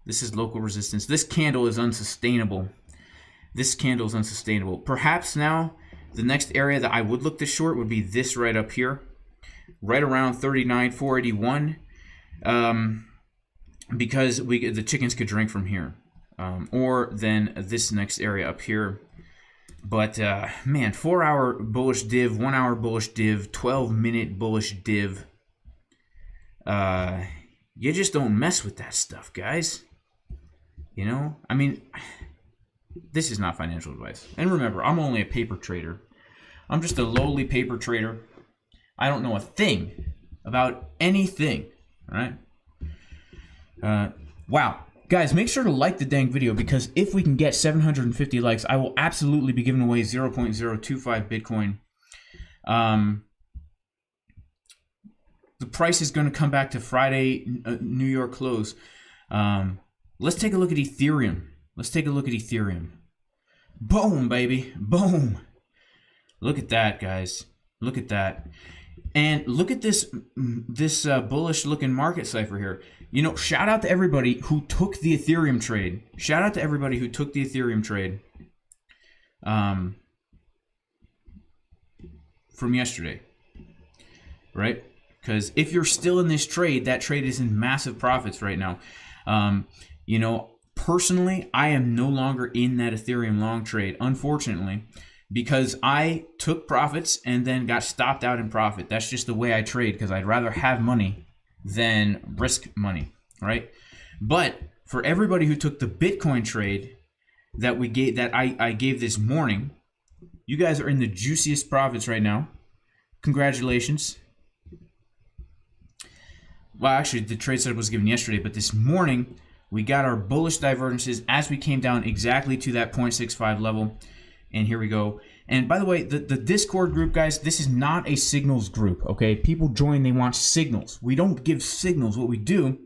A: This is local resistance. This candle is unsustainable. This candle is unsustainable. Perhaps now the next area that I would look to short would be this right up here, right around 39,481, because the chickens could drink from here, or then this next area up here. But man, 4-hour bullish div, 1 hour bullish div, 12-minute bullish div. You just don't mess with that stuff, guys. You know, I mean, this is not financial advice. And remember, I'm only a paper trader. I'm just a lowly paper trader. I don't know a thing about anything, all right? Wow. Guys, make sure to like the dang video, because if we can get 750 likes, I will absolutely be giving away 0.025 Bitcoin. The price is going to come back to Friday New York close. Let's take a look at Ethereum. Let's take a look at Ethereum. Boom, baby. Boom. Look at that, guys. Look at that. And look at this bullish looking market cipher here. You know, shout out to everybody who took the Ethereum trade. Shout out to everybody who took the Ethereum trade from yesterday, right? Because if you're still in this trade, that trade is in massive profits right now. You know, personally, I am no longer in that Ethereum long trade, unfortunately, because I took profits and then got stopped out in profit. That's just the way I trade, because I'd rather have money than risk money, right? But for everybody who took the Bitcoin trade that I gave this morning, you guys are in the juiciest profits right now. Congratulations. Well, actually, the trade setup was given yesterday, but this morning we got our bullish divergences as we came down exactly to that 0.65 level. And here we go. And by the way, the Discord group, guys, this is not a signals group, okay? People join, they want signals. We don't give signals. What we do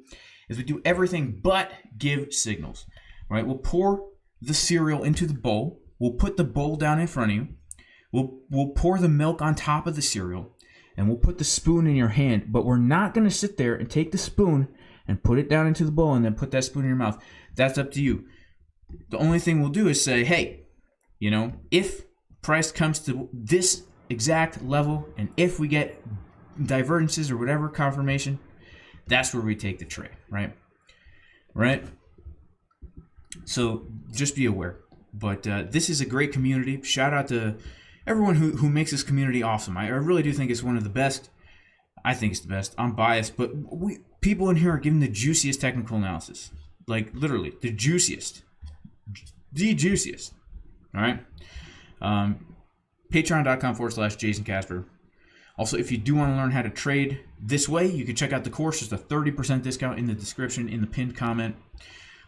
A: is we do everything but give signals, right? We'll pour the cereal into the bowl. We'll put the bowl down in front of you. We'll pour the milk on top of the cereal, and we'll put the spoon in your hand. But we're not going to sit there and take the spoon and put it down into the bowl and then put that spoon in your mouth. That's up to you. The only thing we'll do is say, hey, you know, if price comes to this exact level and if we get divergences or whatever confirmation, that's where we take the trade, right? Right? So just be aware. But this is a great community. Shout out to everyone who makes this community awesome. I really do think it's one of the best. I think it's the best. I'm biased, but people in here are giving the juiciest technical analysis. Like, literally, the juiciest. The juiciest. All right? Patreon.com/Jason Casper. Also, if you do want to learn how to trade this way, you can check out the course. There's a 30% discount in the description, in the pinned comment.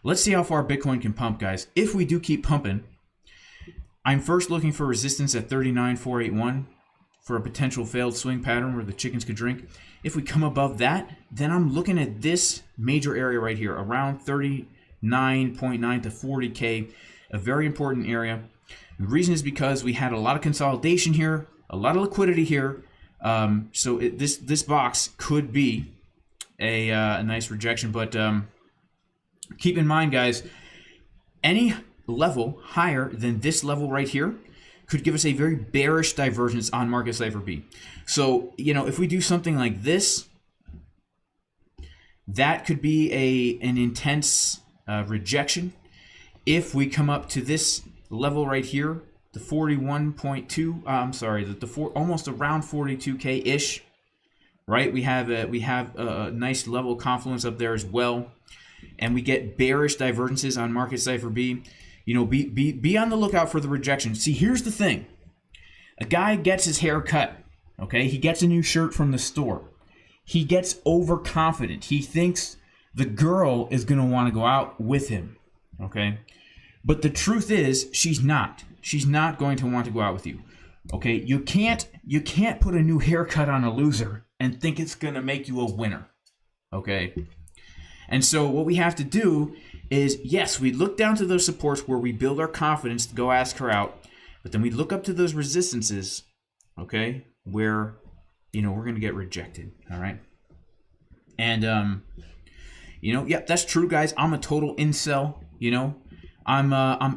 A: Let's see how far Bitcoin can pump, guys. If we do keep pumping, I'm first looking for resistance at 39,481 for a potential failed swing pattern where the chickens could drink. If we come above that, then I'm looking at this major area right here, around 39.9 to 40K, a very important area. The reason is because we had a lot of consolidation here, a lot of liquidity here. So this box could be a nice rejection, but keep in mind, guys, any level higher than this level right here could give us a very bearish divergence on market cipher B. So, you know, if we do something like this, that could be an intense rejection. If we come up to this level right here, the 41.2, almost around 42K ish, right? We have a nice level of confluence up there as well, and we get bearish divergences on market cipher B. You know, be on the lookout for the rejection. See, here's the thing: a guy gets his hair cut, okay? He gets a new shirt from the store. He gets overconfident. He thinks the girl is gonna want to go out with him, okay? But the truth is, she's not. She's not going to want to go out with you. Okay? You can't put a new haircut on a loser and think it's going to make you a winner. Okay? And so what we have to do is, yes, we look down to those supports where we build our confidence to go ask her out, but then we look up to those resistances, okay, where, you know, we're going to get rejected, all right? And, you know, yep, that's true, guys. I'm a total incel, you know. I'm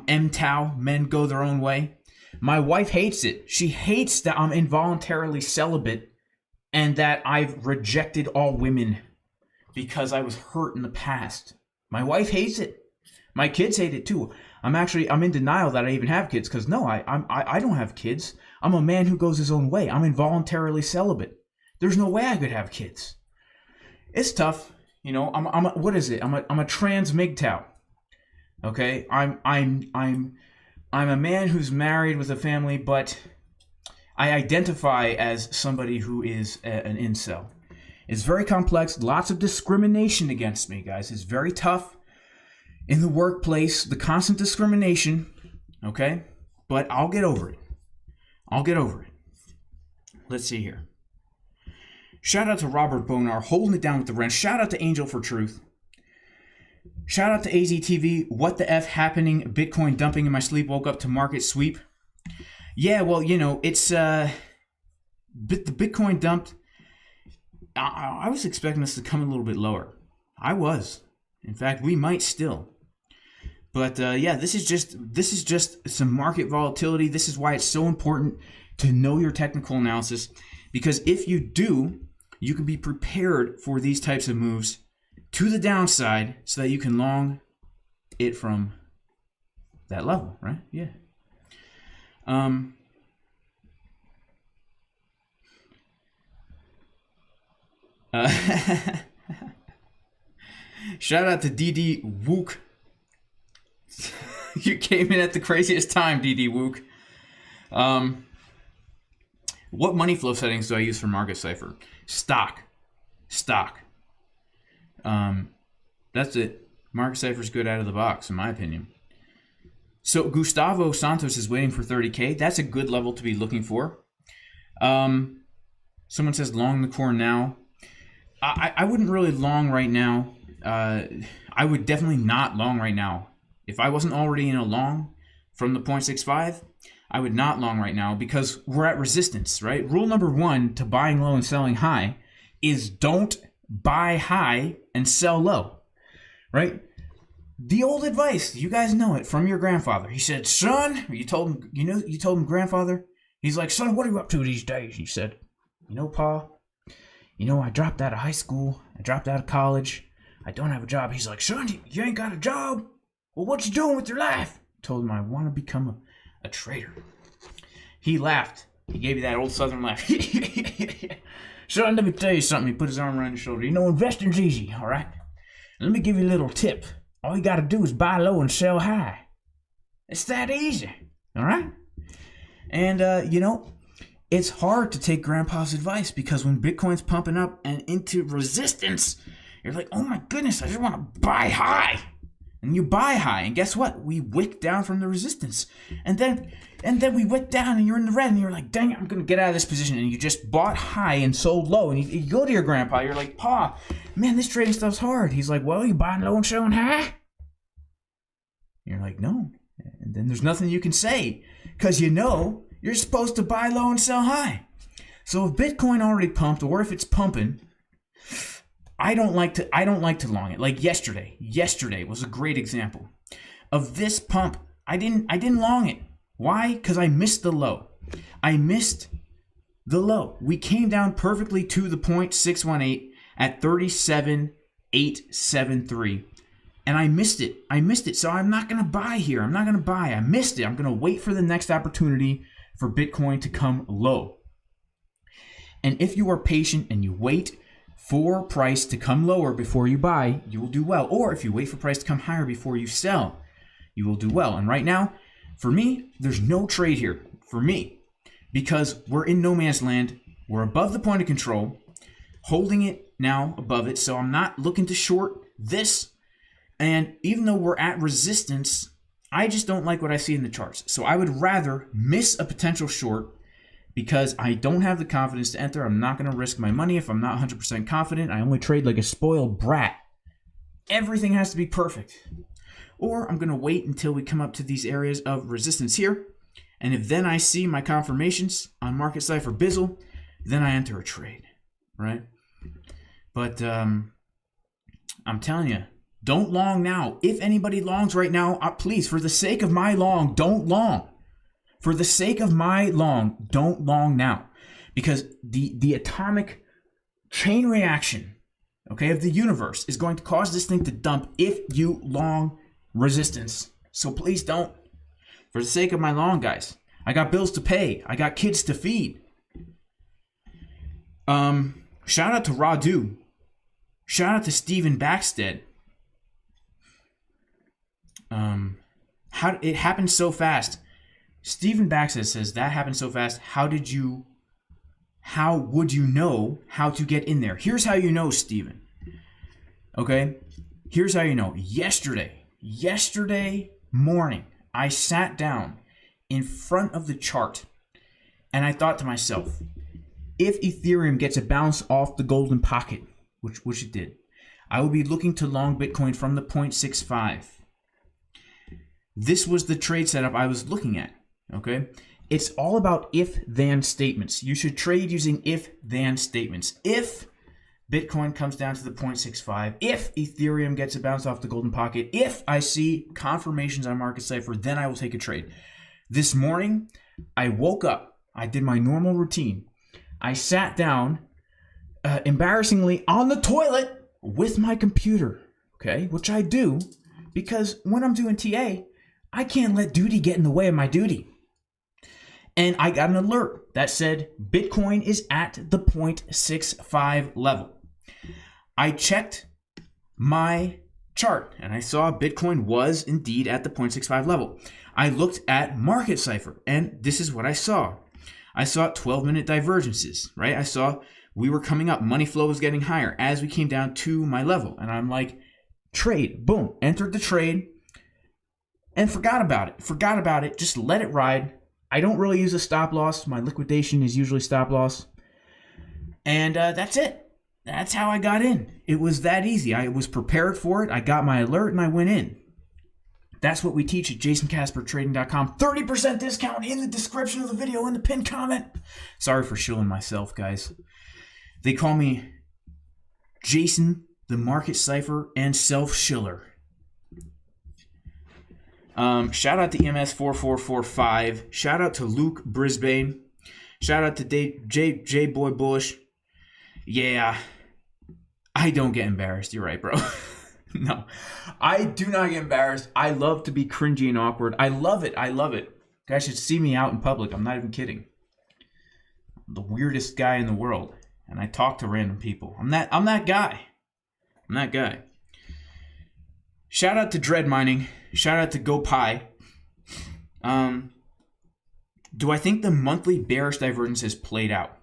A: MTOW, men go their own way. My wife hates it. She hates that I'm involuntarily celibate and that I've rejected all women because I was hurt in the past. My wife hates it. My kids hate it too. I'm in denial that I even have kids, because no, I don't have kids. I'm a man who goes his own way. I'm involuntarily celibate. There's no way I could have kids. It's tough, you know. What is it? I'm a trans MGTOW. Okay, I'm a man who's married with a family, but I identify as somebody who is an incel. It's very complex, lots of discrimination against me, guys. It's very tough in the workplace, the constant discrimination, okay? But I'll get over it. I'll get over it. Let's see here. Shout out to Robert Bonar, holding it down with the rent. Shout out to Angel for Truth. Shout out to AZTV. What the F happening? Bitcoin dumping in my sleep. Woke up to market sweep. Yeah, well, you know, it's the Bitcoin dumped. I was expecting us to come a little bit lower. I was. In fact, we might still. But yeah, this is just some market volatility. This is why it's so important to know your technical analysis, because if you do, you can be prepared for these types of moves to the downside so that you can long it from that level, right? Yeah. Shout out to DD Wook. You came in at the craziest time, DD Wook. What money flow settings do I use for Market Cipher? Stock. That's it. Market Cipher's good out of the box, in my opinion. So Gustavo Santos is waiting for 30K. That's a good level to be looking for. Someone says long the core now. I wouldn't really long right now. I would definitely not long right now. If I wasn't already in a long from the 0.65, I would not long right now because we're at resistance, right? Rule number 1 to buying low and selling high is don't buy high and sell low, right? The old advice, you guys know it from your grandfather. He said, son, you told him grandfather. He's like, son, what are you up to these days? He said, Pa, I dropped out of high school. I dropped out of college. I don't have a job. He's like, son, you ain't got a job? Well, what you doing with your life? I told him I want to become a trader. He laughed. He gave you that old southern laugh. Son, let me tell you something. He put his arm around your shoulder. Investing's easy, all right? Let me give you a little tip. All you got to do is buy low and sell high. It's that easy, all right? And, it's hard to take Grandpa's advice because when Bitcoin's pumping up and into resistance, you're like, oh my goodness, I just want to buy high. And you buy high, and guess what? We wick down from the resistance. And then we wick down, and you're in the red, and you're like, dang it, I'm going to get out of this position. And you just bought high and sold low. And you go to your grandpa, you're like, Pa, man, this trading stuff's hard. He's like, well, you buying low and selling high? You're like, no. And then there's nothing you can say because you're supposed to buy low and sell high. So if Bitcoin already pumped, or if it's pumping, I don't like to long it. Like yesterday. Yesterday was a great example of this pump. I didn't long it. Why? Because I missed the low. We came down perfectly to the 0.618 at 37,873. And I missed it. So I'm not going to buy here. I missed it. I'm going to wait for the next opportunity for Bitcoin to come low. And if you are patient and you wait for price to come lower before you buy, you will do well. Or if you wait for price to come higher before you sell, you will do well. And right now, for me, there's no trade here for me because we're in no man's land. We're above the point of control, holding it now above it. So I'm not looking to short this. And even though we're at resistance, I just don't like what I see in the charts. So I would rather miss a potential short because I don't have the confidence to enter. I'm not going to risk my money if I'm not 100% confident. I only trade like a spoiled brat. Everything has to be perfect. Or I'm going to wait until we come up to these areas of resistance here. And if then I see my confirmations on Market Cipher Bizzle, then I enter a trade, right? But I'm telling you, don't long now. If anybody longs right now, please, for the sake of my long, don't long. For the sake of my long, don't long now. Because the atomic chain reaction, okay, of the universe is going to cause this thing to dump if you long resistance. So please don't. For the sake of my long, guys. I got bills to pay. I got kids to feed. Shout out to Radu. Shout out to Steven Backstead. How it happened so fast. Steven Backstead says that happened so fast. How would you know how to get in there? Here's how you know, Steven. Okay? Here's how you know. Yesterday morning, I sat down in front of the chart and I thought to myself, if Ethereum gets a bounce off the golden pocket, which it did, I would be looking to long Bitcoin from the 0.65. This was the trade setup I was looking at, okay? It's all about if-then statements. You should trade using if-then statements. If Bitcoin comes down to the 0.65, if Ethereum gets a bounce off the golden pocket, if I see confirmations on Market Cipher, then I will take a trade. This morning, I woke up. I did my normal routine. I sat down, embarrassingly, on the toilet with my computer, okay? Which I do because when I'm doing TA, I can't let duty get in the way of my duty. And I got an alert that said Bitcoin is at the 0.65 level. I checked my chart and I saw Bitcoin was indeed at the 0.65 level. I looked at Market Cipher and this is what I saw. I saw 12-minute divergences, right? I saw we were coming up. Money flow was getting higher as we came down to my level. And I'm like, trade, boom, entered the trade and forgot about it. Just let it ride. I don't really use a stop loss. My liquidation is usually stop loss. And that's it. That's how I got in. It was that easy. I was prepared for it. I got my alert and I went in. That's what we teach at JasonCasperTrading.com. 30% discount in the description of the video, in the pinned comment. Sorry for shilling myself, guys. They call me Jason, the Market Cipher, and Self-Shiller. Shout out to EMS4445. Shout out to Luke Brisbane. Shout out to J Boy Bush. Yeah, I don't get embarrassed. You're right, bro. No, I do not get embarrassed. I love to be cringy and awkward. I love it. I love it. You guys should see me out in public. I'm not even kidding. I'm the weirdest guy in the world, and I talk to random people. I'm that guy. I'm that guy. Shout out to Dread Mining. Shout out to GoPie. Do I think the monthly bearish divergence has played out?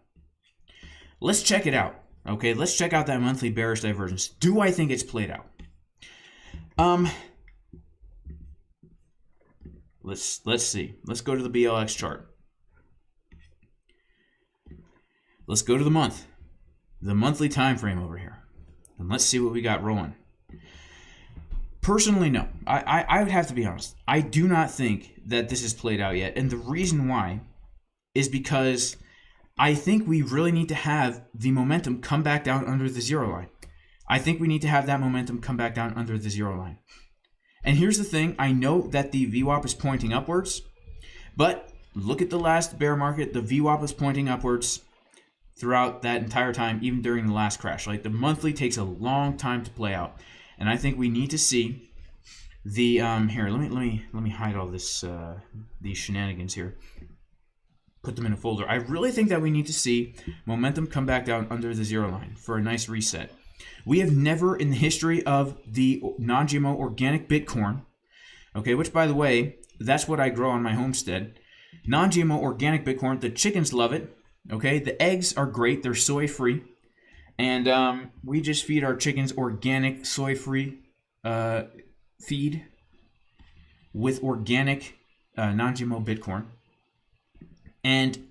A: Let's check it out. Okay, let's check out that monthly bearish divergence. Do I think it's played out? Let's see. Let's go to the BLX chart. Let's go to the month. The monthly time frame over here. And let's see what we got rolling. Personally, no. I would have to be honest. I do not think that this is played out yet. And the reason why is because I think we really need to have the momentum come back down under the zero line. I think we need to have that momentum come back down under the zero line. And here's the thing. I know that the VWAP is pointing upwards, but look at the last bear market. The VWAP was pointing upwards throughout that entire time, even during the last crash. Like, the monthly takes a long time to play out. And I think we need to see the here. Let me hide all this these shenanigans here. Put them in a folder. I really think that we need to see momentum come back down under the zero line for a nice reset. We have never in the history of the non-GMO organic Bitcoin, okay, which by the way, that's what I grow on my homestead. Non-GMO organic Bitcoin. The chickens love it. Okay, the eggs are great. They're soy free. And we just feed our chickens organic, soy-free feed with organic non-GMO Bitcoin. And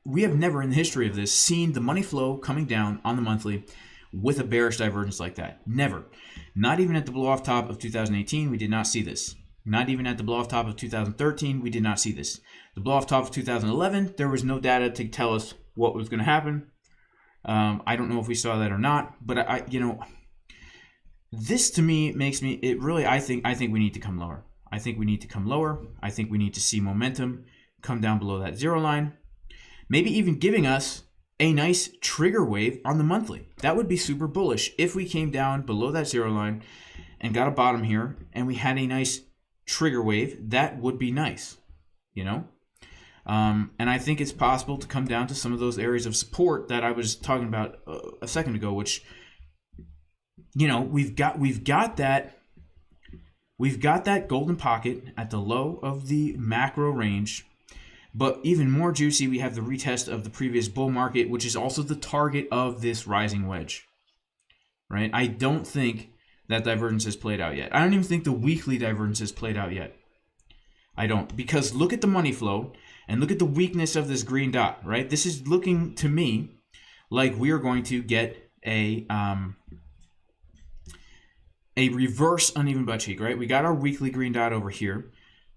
A: we have never in the history of this seen the money flow coming down on the monthly with a bearish divergence like that. Never. Not even at the blow-off top of 2018, we did not see this. Not even at the blow-off top of 2013, we did not see this. The blow-off top of 2011, there was no data to tell us what was going to happen. I don't know if we saw that or not, but I this to me makes me, it really, I think we need to come lower. I think we need to come lower. I think we need to see momentum come down below that zero line. Maybe even giving us a nice trigger wave on the monthly. That would be super bullish if we came down below that zero line and got a bottom here and we had a nice trigger wave. That would be nice, you know? And I think it's possible to come down to some of those areas of support that I was talking about a second ago, which, you know, we've got that golden pocket at the low of the macro range. But even more juicy, we have the retest of the previous bull market, which is also the target of this rising wedge, right? I don't think that divergence has played out yet. I don't even think the weekly divergence has played out yet. I don't, because look at the money flow and look at the weakness of this green dot, right? This is looking to me like we are going to get a a reverse uneven butt cheek, right? We got our weekly green dot over here,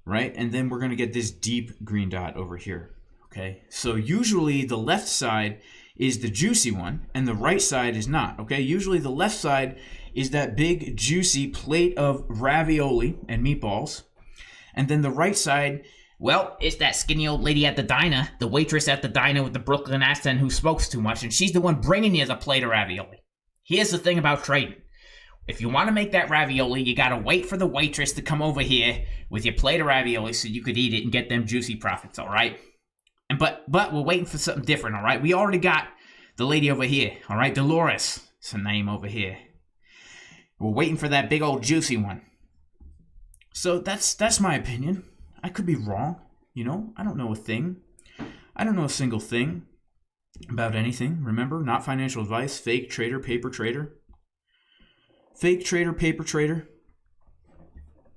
A: right? And then we're going to get this deep green dot over here, okay? So usually the left side is the juicy one and the right side is not, okay? Usually the left side is that big juicy plate of ravioli and meatballs. And then the right side, well, it's that skinny old lady at the diner, the waitress at the diner with the Brooklyn accent who smokes too much, and she's the one bringing you the plate of ravioli. Here's the thing about trading. If you want to make that ravioli, you got to wait for the waitress to come over here with your plate of ravioli so you could eat it and get them juicy profits, all right? And but we're waiting for something different, all right? We already got the lady over here, all right? Dolores is her name over here. We're waiting for that big old juicy one. So that's my opinion. I could be wrong, you know? I don't know a thing. I don't know a single thing about anything. Remember, not financial advice, fake trader, paper trader. Fake trader, paper trader.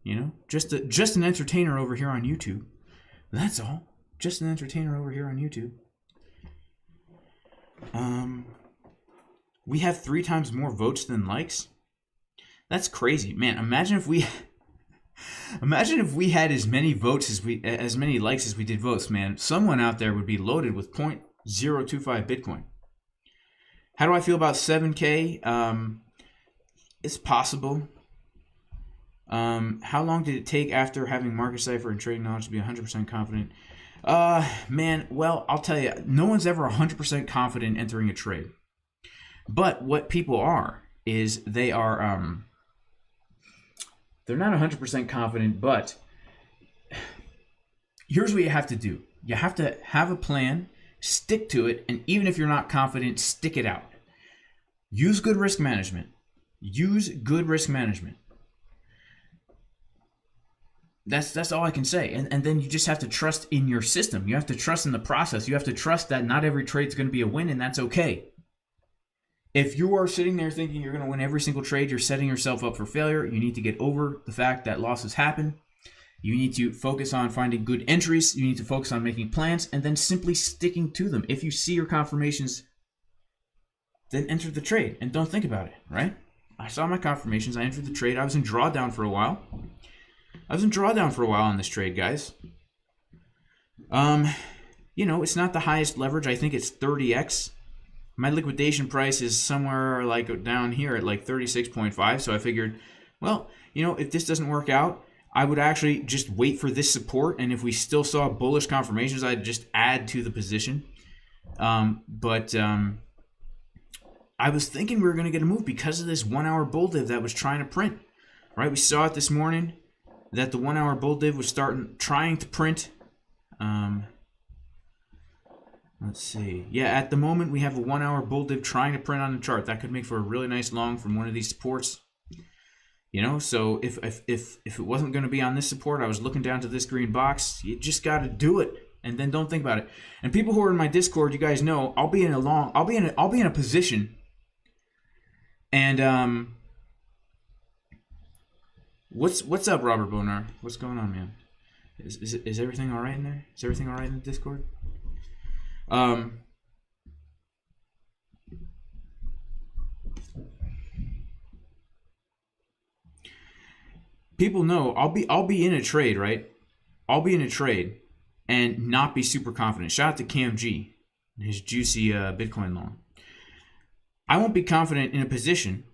A: You know, just an entertainer over here on YouTube. That's all. Just an entertainer over here on YouTube. We have 3 times more votes than likes. That's crazy, man. Imagine if we had as many votes as many likes as we did votes, man. Someone out there would be loaded with 0.025 Bitcoin. How do I feel about 7K? It's possible. How long did it take after having market cipher and trading knowledge to be 100% confident? Man, well, I'll tell you, no one's ever 100% confident entering a trade. But what people are is they are they're not 100% confident, but here's what you have to do. You have to have a plan, stick to it, and even if you're not confident, stick it out. Use good risk management. Use good risk management. That's all I can say. And then you just have to trust in your system. You have to trust in the process. You have to trust that not every trade is going to be a win, and that's okay. If you are sitting there thinking you're going to win every single trade, you're setting yourself up for failure. You need to get over the fact that losses happen. You need to focus on finding good entries. You need to focus on making plans and then simply sticking to them. If you see your confirmations, then enter the trade and don't think about it, right? I saw my confirmations. I entered the trade. I was in drawdown for a while. On this trade, guys. You know, it's not the highest leverage. I think it's 30x. My liquidation price is somewhere like down here at like 36.5. So I figured, well, you know, if this doesn't work out, I would actually just wait for this support. And if we still saw bullish confirmations, I'd just add to the position. I was thinking we were going to get a move because of this 1 hour bull div that was trying to print, right? We saw it this morning that the 1 hour bull div was trying to print. Let's see. Yeah, at the moment we have a 1 hour bull div trying to print on the chart. That could make for a really nice long from one of these supports. You know, so if it wasn't going to be on this support, I was looking down to this green box. You just got to do it, and then don't think about it. And people who are in my Discord, you guys know, I'll be in a position. And what's up, Robert Bonar? What's going on, man? Is everything all right in there? Is everything all right in the Discord? People know I'll be in a trade, right? I'll be in a trade and not be super confident. Shout out to Cam G, his juicy Bitcoin long. I won't be confident in a position,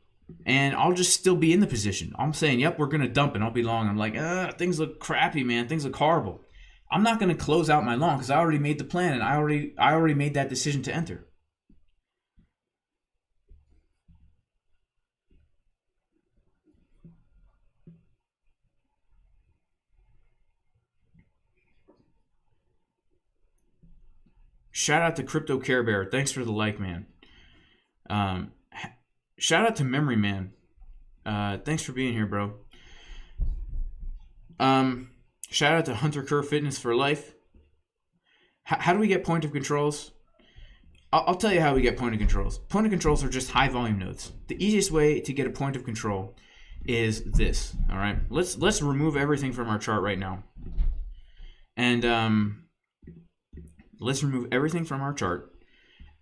A: and I'll just still be in the position. I'm saying, yep, we're gonna dump, and I'll be long. I'm like, things look crappy, man. Things look horrible. I'm not gonna close out my long because I already made the plan, and I already made that decision to enter. Shout out to Crypto Care Bear. Thanks for the like, man. Shout out to Memory Man. Thanks for being here, bro. Shout out to Hunter Kerr Fitness for Life. How do we get point of controls? I'll tell you how we get point of controls. Point of controls are just high volume nodes. The easiest way to get a point of control is this. All right, let's remove everything from our chart right now, and let's remove everything from our chart.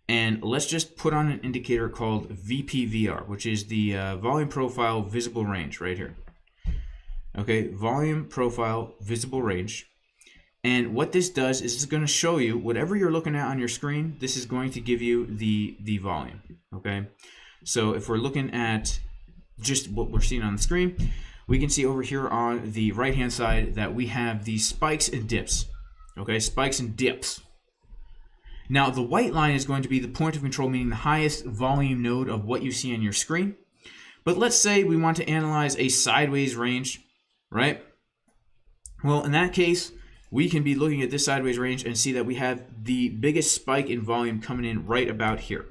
A: And let's just put on an indicator called VPVR, which is the volume profile visible range right here. Okay, volume profile visible range. And what this does is it's going to show you whatever you're looking at on your screen. This is going to give you the volume. Okay, so if we're looking at just what we're seeing on the screen, we can see over here on the right hand side that we have these spikes and dips. Okay, spikes and dips. Now the white line is going to be the point of control, meaning the highest volume node of what you see on your screen. But let's say we want to analyze a sideways range, right? Well, in that case, we can be looking at this sideways range and see that we have the biggest spike in volume coming in right about here.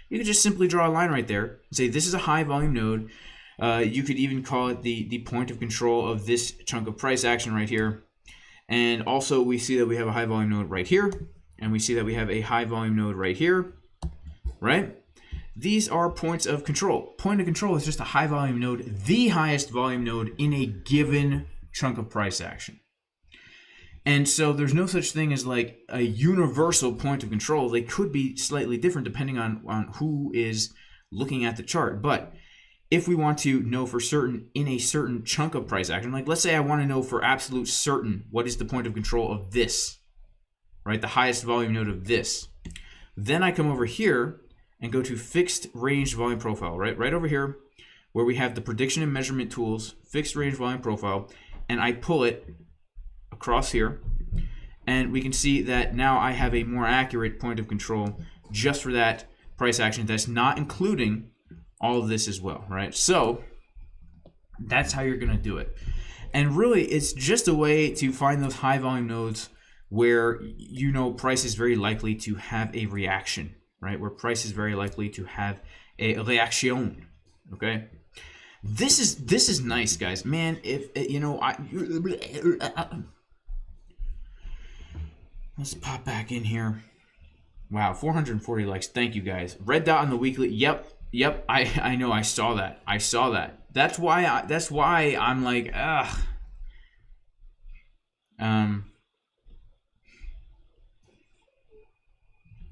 A: You could just simply draw a line right there and say this is a high volume node. You could even call it the point of control of this chunk of price action right here. And also we see that we have a high volume node right here. And we see that we have a high volume node right here, right? These are points of control. Point of control is just a high volume node, the highest volume node in a given chunk of price action. And so there's no such thing as like a universal point of control. They could be slightly different depending on who is looking at the chart. But if we want to know for certain in a certain chunk of price action, like let's say I want to know for absolute certain what is the point of control of this, right? The highest volume node of this. Then I come over here and go to fixed range volume profile, right? Right over here where we have the prediction and measurement tools, fixed range volume profile, and I pull it across here, and we can see that now I have a more accurate point of control just for that price action. That's not including all of this as well, right? So that's how you're going to do it. And really, it's just a way to find those high volume nodes where you know price is very likely to have a reaction, right? Where price is very likely to have a reaction, okay? This is nice, guys. Man, if you know, let's pop back in here. Wow, 440 likes. Thank you, guys. Red dot on the weekly. Yep. I know. I saw that. That's why I'm like, ugh.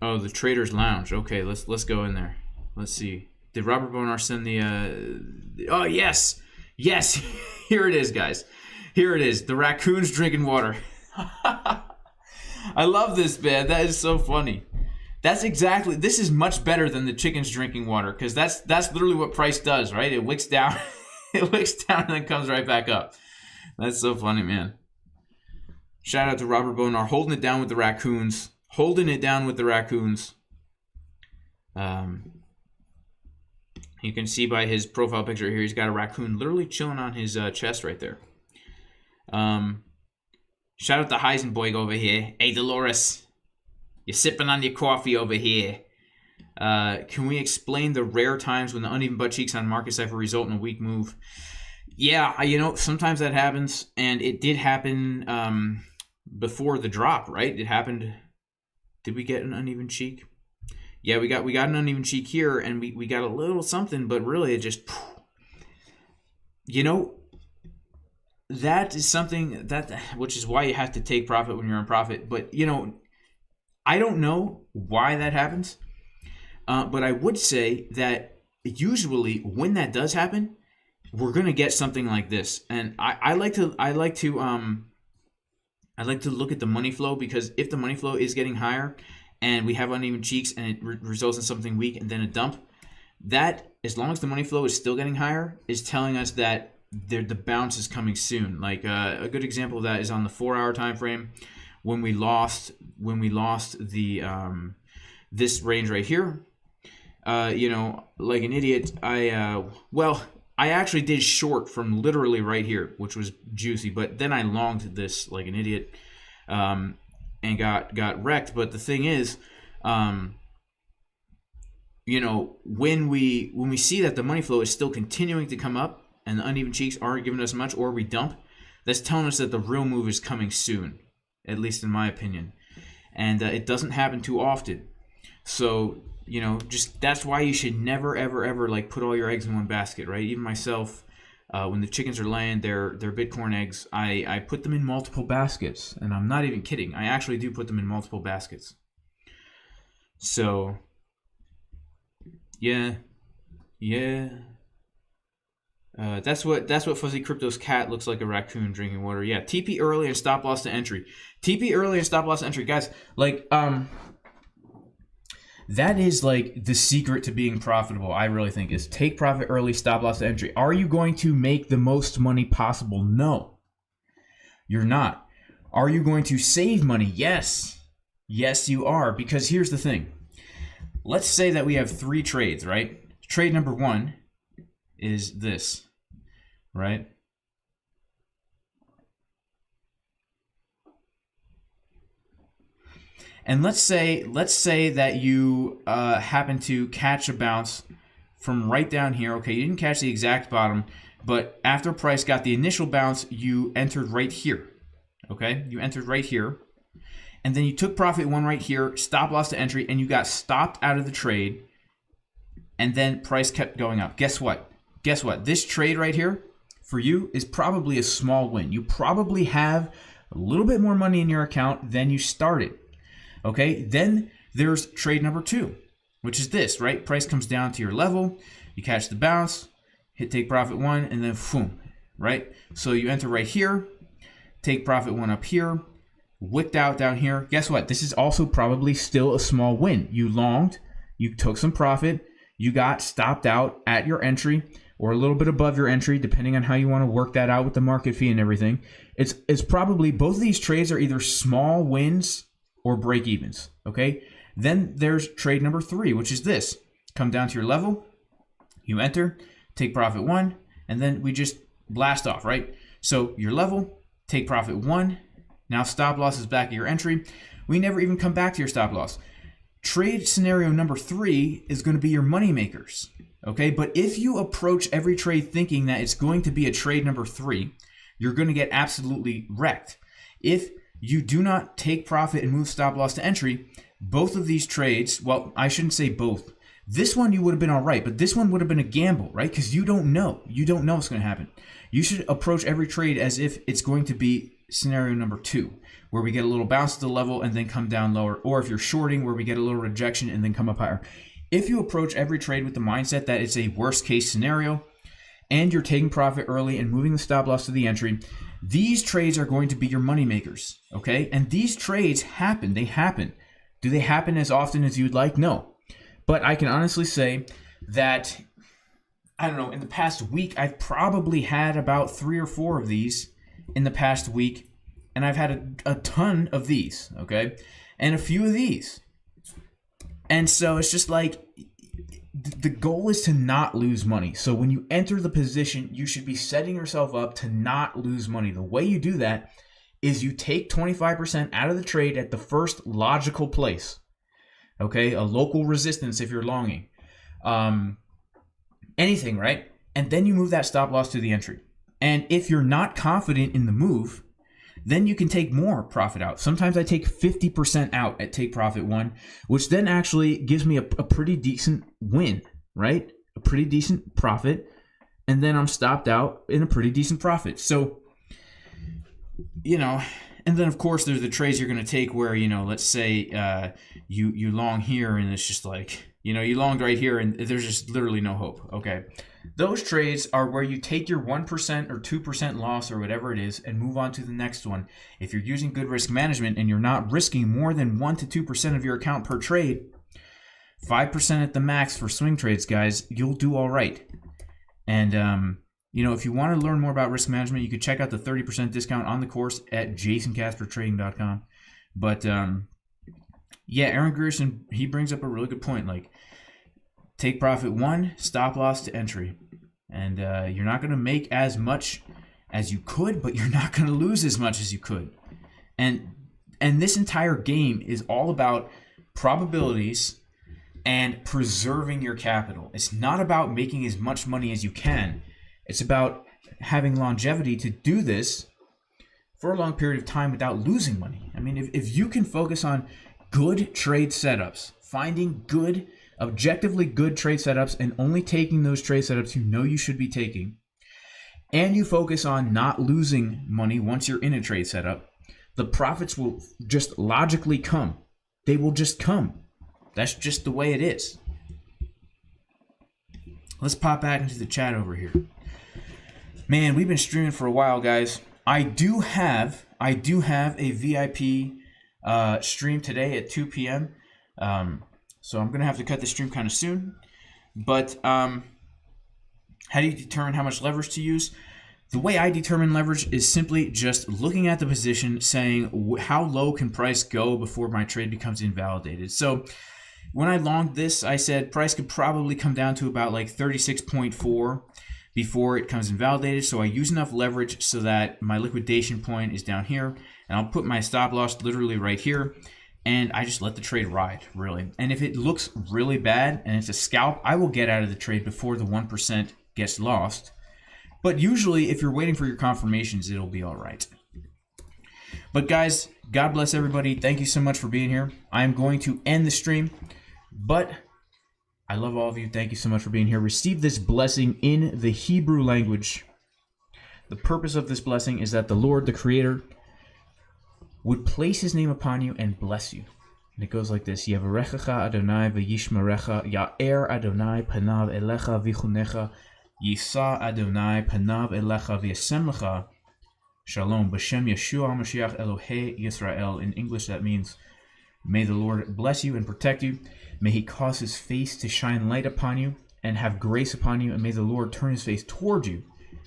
A: Oh, the Trader's Lounge. Okay, let's go in there. Let's see. Did Robert Bonar send the oh, yes. Here it is, guys. Here it is. The raccoons drinking water. I love this, man. That is so funny. This is much better than the chickens drinking water, because that's literally what price does, right? It wicks down, and then comes right back up. That's so funny, man. Shout out to Robert Bonar holding it down with the raccoons. You can see by his profile picture here, he's got a raccoon literally chilling on his chest right there. Shout out to Heisenberg over here. Hey, Dolores, you're sipping on your coffee over here. Can we explain the rare times when the uneven butt cheeks on market Cipher result in a weak move? Yeah, you know, sometimes that happens, and it did happen before the drop, right? It happened. Did we get an uneven cheek? Yeah, we got an uneven cheek here, and we got a little something, but really it just, you know, that is something which is why you have to take profit when you're in profit. But, you know, I don't know why that happens, but I would say that usually when that does happen, we're gonna get something like this. And I like to look at the money flow, because if the money flow is getting higher and we have uneven cheeks and it results in something weak and then a dump, that, as long as the money flow is still getting higher, is telling us that the bounce is coming soon. Like a good example of that is on the 4-hour time frame when we lost the this range right here. You know, like an idiot, I actually did short from literally right here, which was juicy, but then I longed this like an idiot, and got wrecked. But the thing is, you know, when we see that the money flow is still continuing to come up and the uneven cheeks aren't giving us much, or we dump, that's telling us that the real move is coming soon, at least in my opinion. And it doesn't happen too often. So, you know, just that's why you should never, ever, like, put all your eggs in one basket, right? Even myself, when the chickens are laying their Bitcoin eggs, I put them in multiple baskets. And I'm not even kidding. I actually do put them in multiple baskets. So, Yeah. That's what Fuzzy Crypto's cat looks like, a raccoon drinking water. Yeah, TP early and stop loss to entry. TP early and stop loss to entry, guys. Like, that is like the secret to being profitable. I really think is take profit early, stop loss to entry. Are you going to make the most money possible? No, you're not. Are you going to save money? Yes, you are. Because here's the thing. Let's say that we have 3 trades, right? Trade number 1 is this. Right? And let's say that you happen to catch a bounce from right down here. Okay, you didn't catch the exact bottom, but after price got the initial bounce, you entered right here. Okay, you entered right here, and then you took profit 1 right here, stop loss to entry, and you got stopped out of the trade, and then price kept going up. Guess what? This trade right here for you is probably a small win. You probably have a little bit more money in your account than you started. Okay, then there's trade number 2, which is this, right? Price comes down to your level, you catch the bounce, hit take profit 1, and then boom, right? So you enter right here, take profit 1 up here, wicked out down here. Guess what? This is also probably still a small win. You longed, you took some profit, you got stopped out at your entry, or a little bit above your entry, depending on how you want to work that out with the market fee and everything. It's probably, both of these trades are either small wins or break evens, okay? Then there's trade number 3, which is this. Come down to your level, you enter, take profit 1, and then we just blast off, right? So your level, take profit 1, now stop loss is back at your entry. We never even come back to your stop loss. Trade scenario number 3 is going to be your money makers. Okay, but if you approach every trade thinking that it's going to be a trade number 3, you're going to get absolutely wrecked. If you do not take profit and move stop loss to entry, both of these trades, well, I shouldn't say both. This one you would have been all right, but this one would have been a gamble, right? Because you don't know. You don't know what's going to happen. You should approach every trade as if it's going to be scenario number 2, where we get a little bounce to the level and then come down lower. Or if you're shorting, where we get a little rejection and then come up higher. If you approach every trade with the mindset that it's a worst case scenario and you're taking profit early and moving the stop loss to the entry, these trades are going to be your money makers, okay? And these trades happen. They happen. Do they happen as often as you'd like? No. But I can honestly say that, I don't know, in the past week, I've probably had about 3 or 4 of these in the past week, and I've had a ton of these, okay? And a few of these. And so it's just like, the goal is to not lose money. So when you enter the position, you should be setting yourself up to not lose money. The way you do that is you take 25% out of the trade at the first logical place. Okay, a local resistance if you're longing. Anything, right? And then you move that stop loss to the entry. And if you're not confident in the move, then you can take more profit out. Sometimes I take 50% out at take profit 1, which then actually gives me a pretty decent win, right? A pretty decent profit. And then I'm stopped out in a pretty decent profit. So, you know, and then of course there's the trades you're going to take where, you know, let's say you long here and it's just like, you know, you longed right here and there's just literally no hope. Okay. Those trades are where you take your 1% or 2% loss or whatever it is and move on to the next one. If you're using good risk management and you're not risking more than 1 to 2% of your account per trade, 5% at the max for swing trades, guys, you'll do all right. And, you know, if you want to learn more about risk management, you could check out the 30% discount on the course at jasoncaspertrading.com. But, yeah, Aaron Grierson, he brings up a really good point. Like, take profit 1, stop loss to entry. And you're not going to make as much as you could, but you're not going to lose as much as you could. And this entire game is all about probabilities and preserving your capital. It's not about making as much money as you can. It's about having longevity to do this for a long period of time without losing money. I mean, if you can focus on good trade setups, finding good, objectively good trade setups, and only taking those trade setups you know you should be taking, and you focus on not losing money once you're in a trade setup, the profits will just logically come. They will just come. That's just the way it is. let's pop back into the chat over here. Man, we've been streaming for a while, guys. I do have a VIP stream today at 2 p.m. So I'm gonna have to cut the stream kind of soon. But how do you determine how much leverage to use? The way I determine leverage is simply just looking at the position, saying how low can price go before my trade becomes invalidated. So when I longed this, I said price could probably come down to about like 36.4 before it comes invalidated. So I use enough leverage so that my liquidation point is down here, and I'll put my stop loss literally right here, and I just let the trade ride, really. And if it looks really bad and it's a scalp, I will get out of the trade before the 1% gets lost. But usually, if you're waiting for your confirmations, it'll be all right. But guys, God bless everybody. Thank you so much for being here. I am going to end the stream, but I love all of you. Thank you so much for being here. Receive this blessing in the Hebrew language. The purpose of this blessing is that the Lord, the Creator, would place His name upon you and bless you. And it goes like this: Yavarechecha Adonai v'yishmerecha, Ya'er Adonai panav elecha v'chunecha, Yisa Adonai panav elecha v'yasem lecha shalom b'shem Yeshua HaMashiach Elohei Yisrael. In English, that means, may the Lord bless you and protect you. May He cause His face to shine light upon you and have grace upon you. And may the Lord turn His face toward you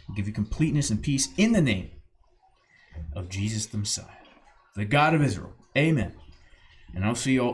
A: and give you completeness and peace in the name of Jesus the Messiah, the God of Israel. Amen. And I'll see you all